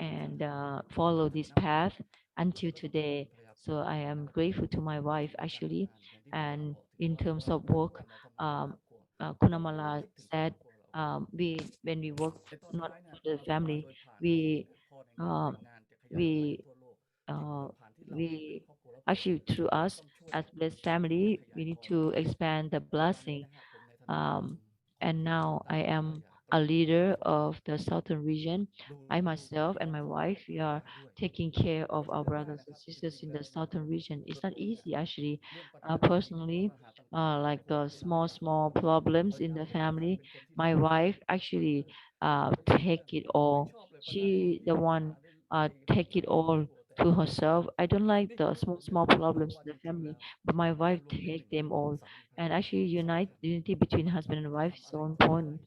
and follow this path until today. So I am grateful to my wife actually. And in terms of work, Kunamala said, we when we work not for the family, we uh, we uh, we actually through us as blessed family, we need to expand the blessing. um, and now I am a leader of the southern region. I myself and my wife, we are taking care of our brothers and sisters in the southern region. It's not easy actually. Personally, like small problems in the family, my wife actually take it all. She the one take it all to herself. I don't like the small problems in the family, but my wife take them all. And actually, unity between husband and wife is so important.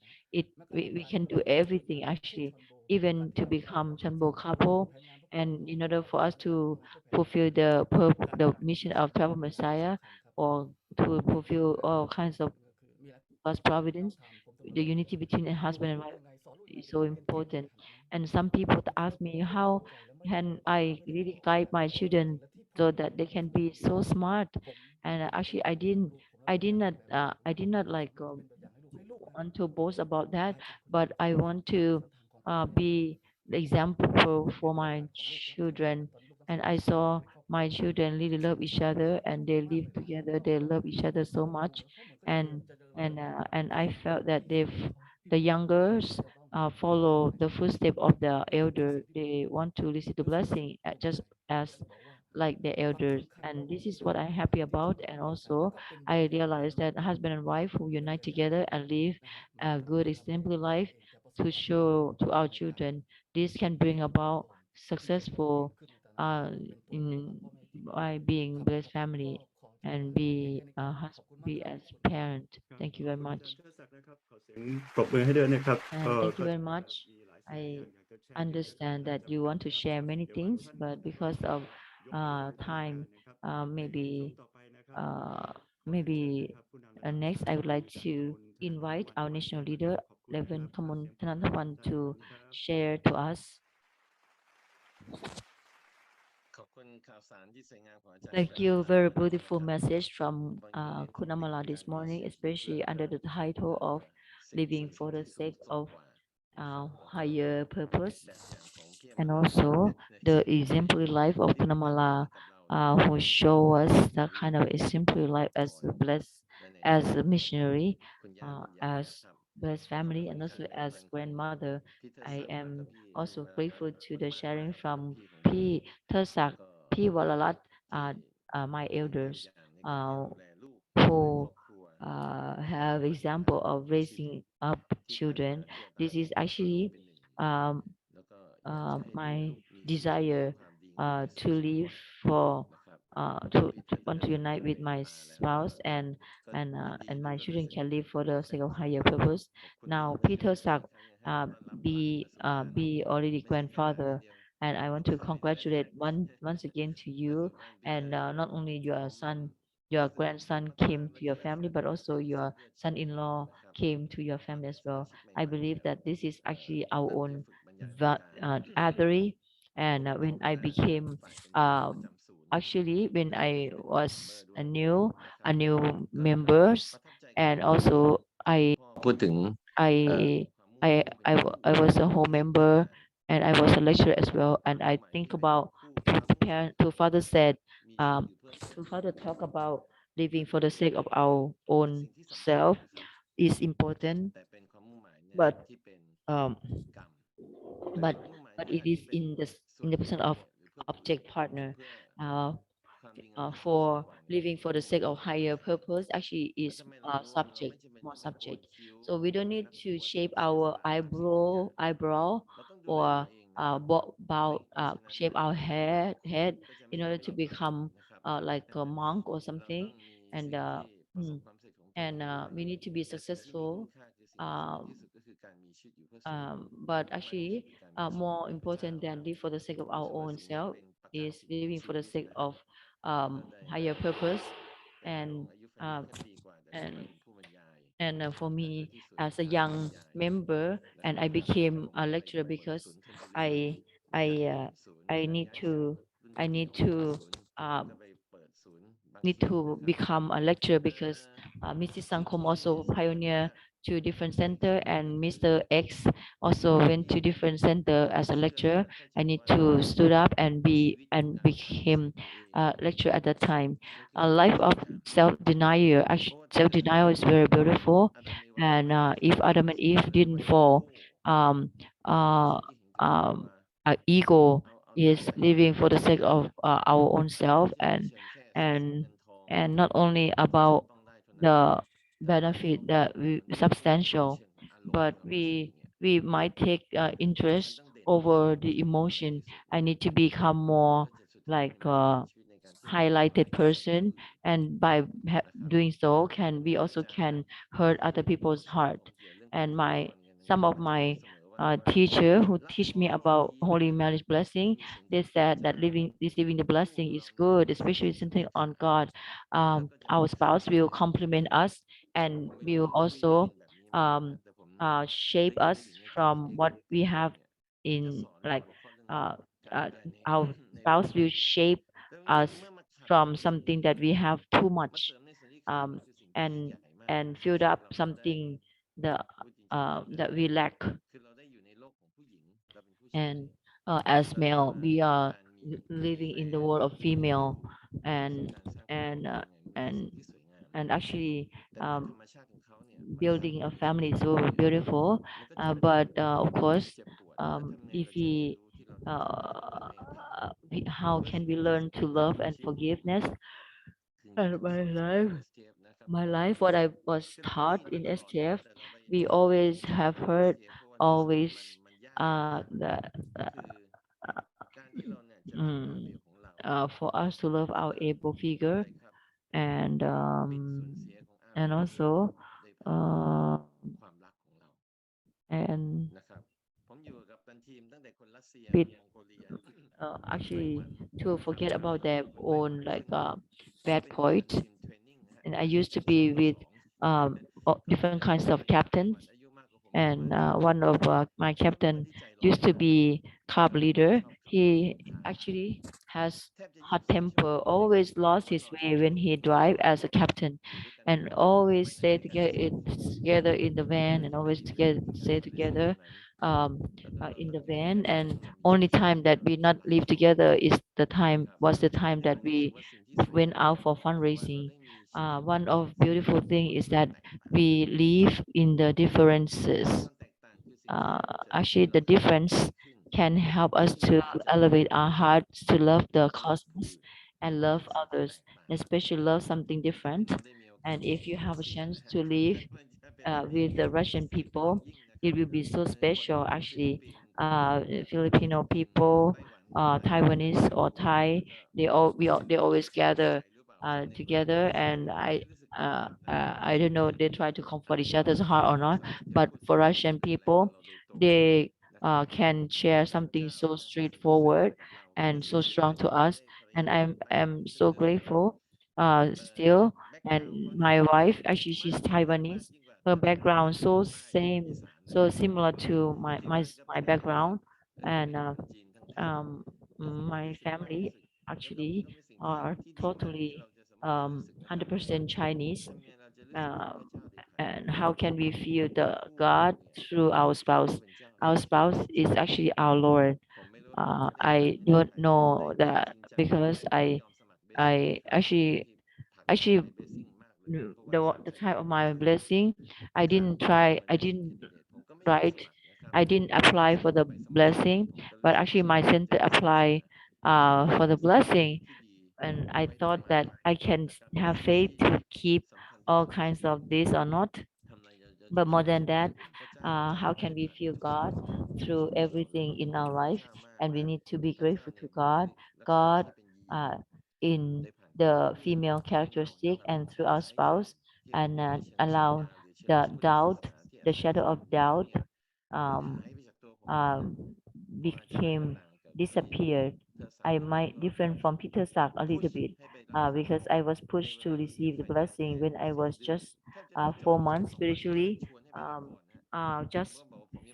We can do everything actually, even to become Chanbo couple. And in order for us to fulfill the mission of travel Messiah, or to fulfill all kinds of God's providence, the unity between a husband and wife is so important. And some people ask me, how can I really guide my children so that they can be so smart? And actually, I did not like want to boast about that, but I want to be the example for my children. And I saw my children really love each other, and they live together. They love each other so much, and and I felt that the youngers follow the footsteps of the elder. They want to receive the blessing just as like the elders, and this is what I'm happy about. And also, I realized that husband and wife who unite together and live a good, exemplary life to show to our children, this can bring about successful uh, in by being blessed family and be as parent. Thank you very much. ปรบมือให้ด้วยนะครับ And thank you very much. I understand that you want to share many things, but because of time, maybe maybe next I would like to invite our national leader, Reverend Kamun Thanathavan, to share to us. Thank you. Very beautiful message from Kunamala this morning, especially under the title of living for the sake of higher purpose, and also the exemplary life of Kunamala, who show us the kind of exemplary life as a blessed, as a missionary, as blessed family, and also as grandmother. I am also grateful to the sharing from P. Thirsak, P. Walalat, my elders, who have example of raising up children. This is actually um, my desire to live for to want to unite with my spouse, and my children can live for the sake of higher purpose. Now Peter Sak be already grandfather, and I want to congratulate once again to you, and not only your son, your grandson came to your family, but also your son-in-law came to your family as well. I believe that this is actually our own artery. And when I became actually when I was a new members, and also I I was a home member, and I was a lecturer as well. And I think about to father said, um, to father talk about living for the sake of our own self is important, but um, but it is in the person of object partner. Uh, for living for the sake of higher purpose actually is subject, more subject. So we don't need to shape our eyebrow, or shape our head in order to become like a monk or something. And mm, and we need to be successful, um, but actually more important than live for the sake of our own self is living for the sake of higher purpose. And uh, and for me as a young member, and I became a lecturer because I I uh, I need to I um, need to become a lecturer because Mrs. Sankom also pioneer to different center, and Mr. X also went to different center as a lecturer. I need to stood up and became a lecturer at that time. A life of self-denial. Self-denial is very beautiful, and if Adam and Eve didn't fall, um, uh, um, our ego is living for the sake of our own self, and not only about the benefit that we substantial, but we we might take interest over the emotion. I need to become more like a highlighted person, and by doing so, we also can hurt other people's heart. And some of my teacher who teach me about holy marriage blessing, they said that receiving the blessing is good, especially centering on God. Our spouse will compliment us and will also um, shape us from what we have in like uh, uh, our spouse will shape us from something that we have too much, um, and filled up something the that we lack. And as male, we are living in the world of female, and and uh, and actually building a family is so beautiful. But of course, if how can we learn to love and forgiveness? And my life, what I was taught in STF, we always have heard, always the uh, mm, for us to love our able figure, and also uh, and bit actually to forget about their own like bad point. And I used to be with different kinds of captains, and one of my captain used to be club leader. He actually has hot temper, always lost his way when he drive as a captain, and always together in the van, and always together stay together um, in the van. And only time that we not live together was the time that we went out for fundraising. One of beautiful thing is that we live in the differences. uh, Actually, the difference can help us to elevate our hearts to love the cosmos and love others, especially love something different. And if you have a chance to live with the Russian people, it will be so special. Actually, Filipino people, Taiwanese or Thai, they always gather together, and I don't know, they try to comfort each other's heart or not. But for Russian people, they can share something so straightforward and so strong to us, and I'm so grateful still. And my wife, actually, she's Taiwanese. Her background so same, so similar to my background. And my family actually are totally 100% Chinese. um, and how can we feel the God through our spouse? Our spouse is actually our Lord. I don't know that because I actually the time of my blessing, I didn't write, I didn't apply for the blessing, but actually my center apply for the blessing. And I thought that I can have faith to keep all kinds of this or not. But more than that, how can we feel God through everything in our life? And we need to be grateful to God uh, in the female characteristic and through our spouse, and allow the shadow of doubt um, um, became disappeared. I might different from Peter Sack a little bit because I was pushed to receive the blessing when I was just 4 months spiritually. Um, just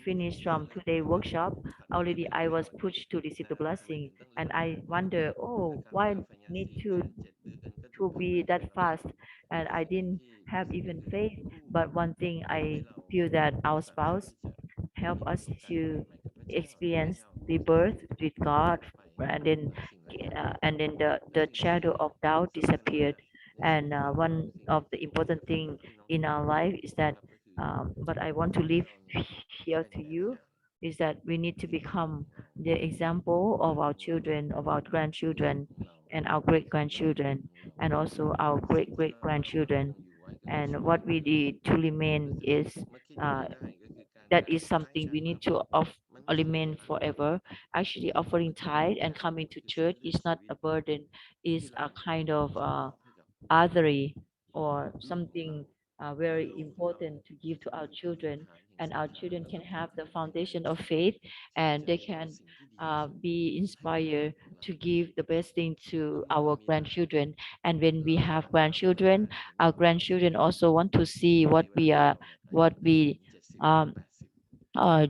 finished from today workshop. Already I was pushed to receive the blessing, and I wonder, oh, why need to be that fast? And I didn't have even faith. But one thing I feel that our spouse help us to experience rebirth with God, and then the shadow of doubt disappeared. And one of the important thing in our life is that what I want to leave here to you is that we need to become the example of our children, of our grandchildren, and our great grandchildren, and also our great great grandchildren. And what we need to remain is uh, that is something we need to remain forever. Actually, offering tithe and coming to church is not a burden, is a kind of artery or something very important to give to our children, and our children can have the foundation of faith, and they can be inspired to give the best thing to our grandchildren. And when we have grandchildren, our grandchildren also want to see what we are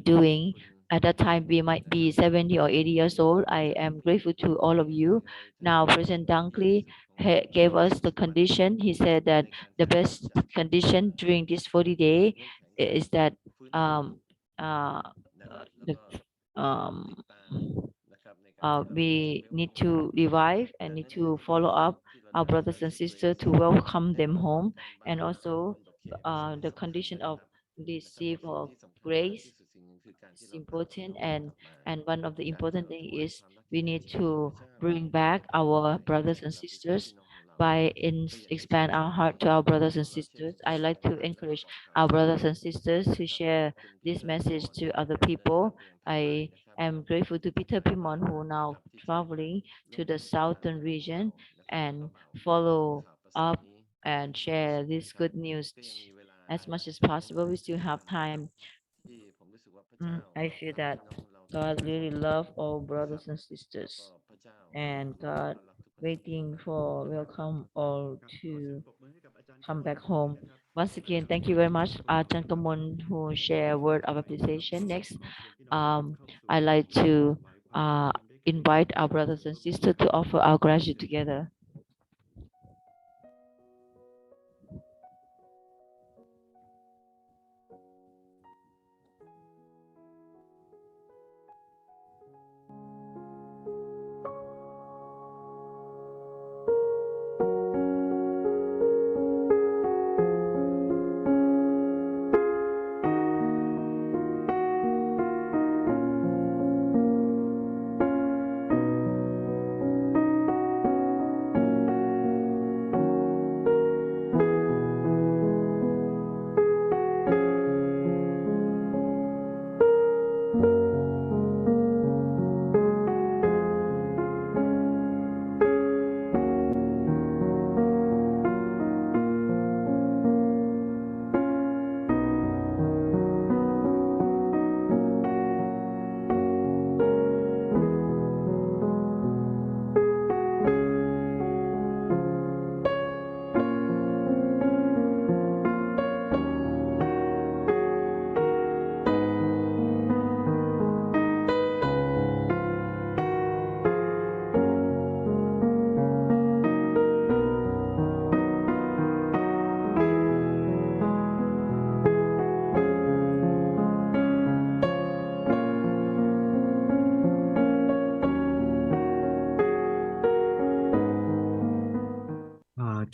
doing. At that time, we might be 70 or 80 years old. I am grateful to all of you. Now, President Dunkley gave us the condition. He said that the best condition during this 40 day is that um, uh, the, um, we need to revive and need to follow up our brothers and sisters to welcome them home, and also the condition of receive of grace is important, and one of the important thing is we need to bring back our brothers and sisters by expand our heart to our brothers and sisters. I like to encourage our brothers and sisters to share this message to other people. I am grateful to Peter Pimon, who now traveling to the southern region and follow up and share this good news as much as possible. We still have time. I feel that God really love all brothers and sisters, and God waiting for welcome all to come back home. Once again, thank you very much, Ajahn Kamon, who share word of appreciation. Next, I like to invite our brothers and sisters to offer our gratitude together.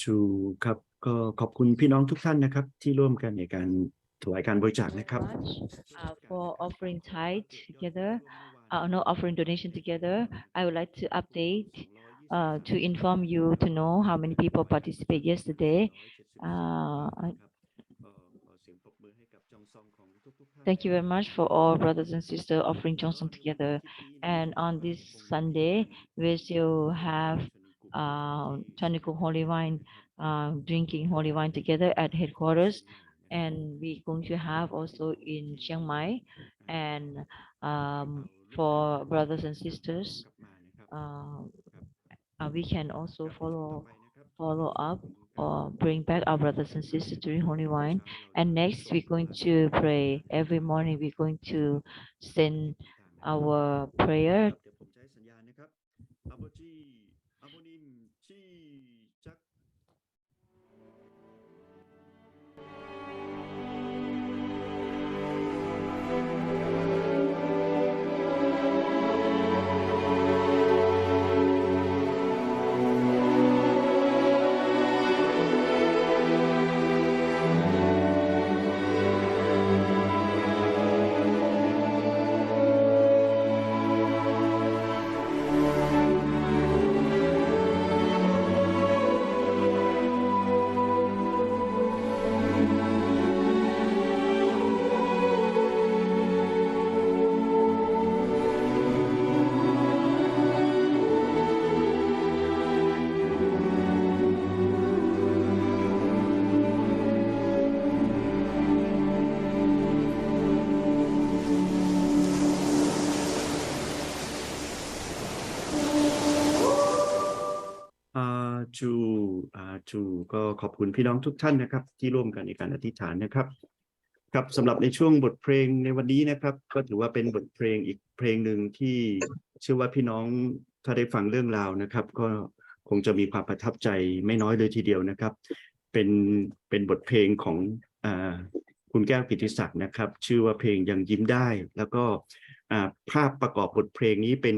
ชูครับก็ขอบคุณพี่น้องทุกท่านนะครับที่ร่วมกันในการถวายการบริจาคนะครับ For offering tithe together, no offering donation together. I would like to update to inform you to know how many people participate yesterday. Thank you very much for all brothers and sisters offering Johnson together. And on this Sunday, we still have tonical holy wine, drinking holy wine together at headquarters. And we're going to have also in Chiang Mai. And for brothers and sisters, we can also follow up or bring back our brothers and sisters during holy wine. And next, we're going to pray. Every morning, we're going to send our prayer. to ก็ขอบคุณพี่น้องทุกท่านนะครับที่ร่วมกันในการอธิษฐานนะครับครับสำหรับในช่วงบทเพลงในวันนี้นะครับก็ถือว่าเป็นบทเพลงอีกเพลงหนึ่งที่เชื่อว่าพี่น้องถ้าได้ฟังเรื่องราวนะครับก็คงจะมีความประทับใจไม่น้อยเลยทีเดียวนะครับเป็นบทเพลงของคุณแก้วกิติศักดิ์นะครับชื่อว่าเพลงยังยิ้มได้แล้วก็ภาพประกอบบทเพลงนี้เป็น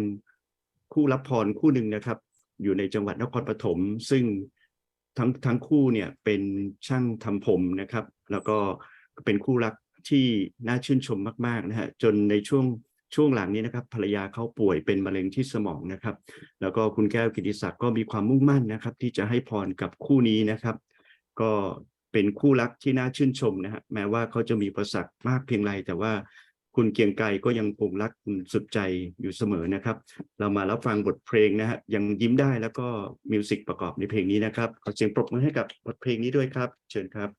คู่รับพรคู่หนึ่งนะครับอยู่ในจังหวัดนครปฐมซึ่งทั้งคู่เนี่ยเป็นช่างทำผมนะครับแล้วก็เป็นคู่รักที่น่าชื่นชมมากๆนะฮะจนในช่วงหลังนี้นะครับภรรยาเขาป่วยเป็นมะเร็งที่สมองนะครับแล้วก็คุณแก้วกิติศักดิ์ก็มีความมุ่งมั่นนะครับที่จะให้พรกับคู่นี้นะครับก็เป็นคู่รักที่น่าชื่นชมนะฮะแม้ว่าเขาจะมีอุปสรรคมากเพียงไรแต่ว่าคุณเกียงไกรก็ยังคงรักคุณสุดใจอยู่เสมอนะครับเรามารับฟังบทเพลงนะฮะยังยิ้มได้แล้วก็มิวสิกประกอบในเพลงนี้นะครับขอเสียงปรบมือให้กับบทเพลงนี้ด้วยครับเชิญครับ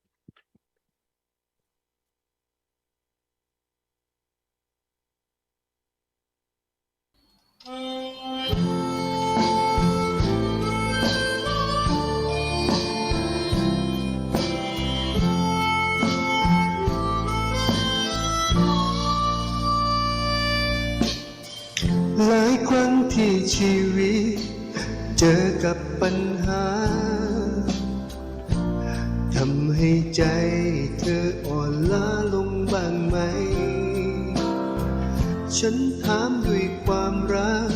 หลายครั้งที่ชีวิตเจอกับปัญหาทำให้ใจเธออ่อนล้าลงบ้างไหมฉันถามด้วยความรัก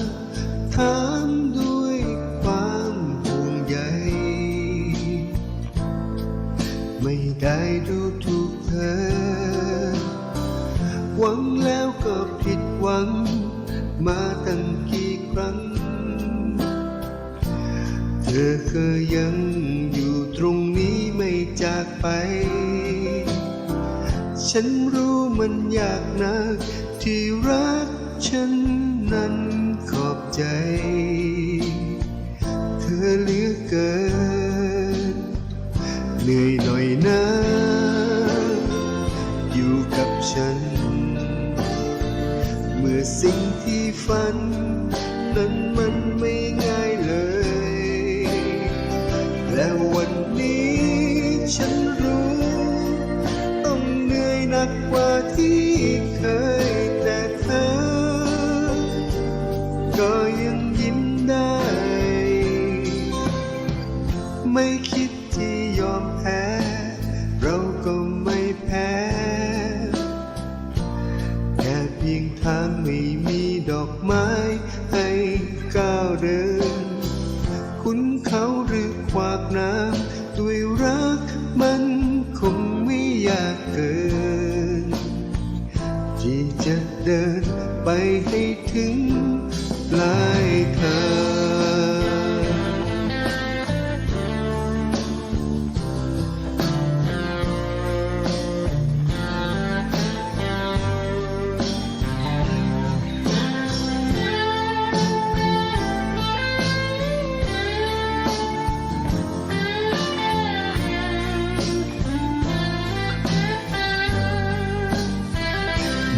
ถามด้วยความห่วงใยไม่ได้ดูถูกเธอหวังแล้วก็ผิดหวังมาตั้งกี่ครั้งเธอเคยยังอยู่ตรงนี้ไม่จากไปฉันรู้มันยากนักที่รักฉันนั้นขอบใจเธอเหลือเกินเหนื่อยหน่อยนะอยู่กับฉันเมื่อสิ่งที่ฝันนั้นมันไม่ง่ายเลยและวันนี้ฉันรู้ต้องเหนื่อยหนักกว่าที่เคยแต่เธอก็ยังยิ้มได้ไม่คิดที่ยอมแพ้เราก็ไม่แพ้แค่เพียงทางไม่มีดอกไม้ให้ก้าวเดินคุณเขาหรือขวากน้ำด้วยรักมันคงไม่ยากเกินที่จะเดินไปให้ถึงปลายทาง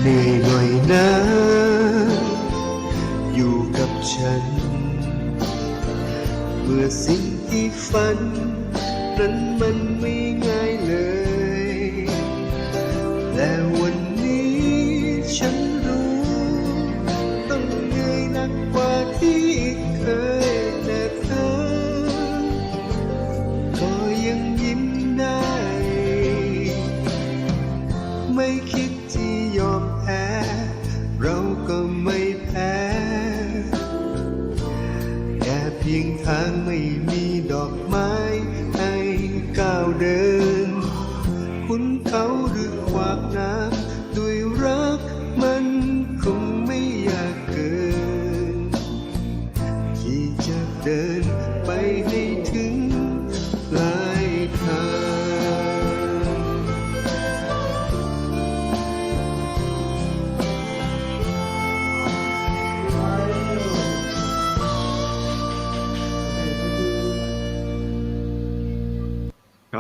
เหนื่อยหน่อยนะอยู่กับฉันเมื่อสิ่งที่ฝันนั้นมันไม่ง่ายเลยและวันนี้ฉันรู้ต้องเหนื่อยหนักกว่าที่เคยแต่เธอก็ยังยิ้มได้ไม่คิดที่ยอมแพ้เราก็ไม่แพ้แค่เพียงทางไม่มีดอกไม้ให้ก้าวเดินคุณเขาหรือขวากน้ำด้วยรักมันคงไม่ยากเกินที่จะเดินไปให้ถึงปลายทาง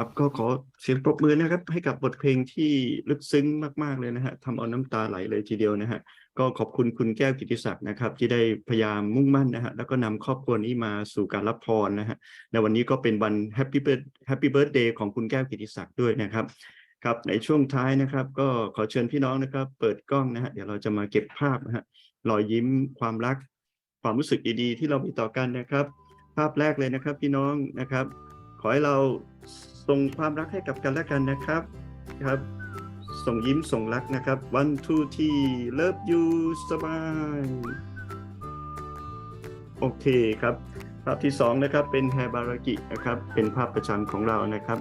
ครับก็ขอเสียงปรบมือนะครับให้กับบทเพลงที่ลึกซึ้งมากๆเลยนะฮะทำเอาน้ำตาไหลเลยทีเดียวนะฮะ ก็ขอบคุณคุณแก้วกิติศักดิ์นะครับที่ได้พยายามมุ่งมั่นนะฮะแล้วก็นำครอบครัวนี้มาสู่การรับพรนะฮะในวันนี้ก็เป็นวันแฮปปี้เบิร์ธเดย์ของคุณแก้วกิติศักดิ์ด้วยนะครับครับในช่วงท้ายนะครับก็ขอเชิญพี่น้องนะครับเปิดกล้องนะฮะเดี๋ยวเราจะมาเก็บภาพนะฮะรอยยิ้มความรักความรู้สึกดีๆที่เรามีต่อกันนะครับภาพแรกเลยนะครับพี่น้องนะครับขอให้เราส่งความรักให้กับกันและกันนะครับส่งยิ้มส่งรักนะครับ one two three love you สบายโอเคครับภาพที่สองนะครับเป็นแฮบารากินะครับเป็นภาพประจำของเรานะครับ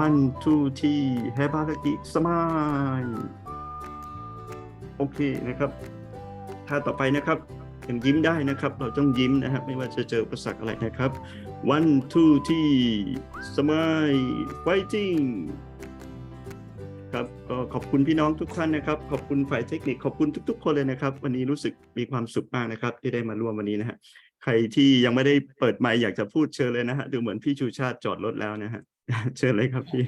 one two three แฮบารากิสบายโอเคนะครับท่าต่อไปนะครับยังยิ้มได้นะครับเราต้องยิ้มนะครับไม่ว่าจะเจออุปสรรคอะไรนะครับ one two three สบาย fightingครับก็ขอบคุณพี่น้องทุกท่านนะครับขอบคุณฝ่ายเทคนิคขอบคุณทุกๆคนเลยนะครับวันนี้รู้สึกมีความสุขมากนะครับที่ได้มาร่วมวันนี้นะฮะใครที่ยังไม่ได้เปิดไมค์อยากจะพูดเชิญเลยนะฮะดูเหมือนพี่ชูชาติจอดรถแล้วนะฮะเชิญเลยครับพี่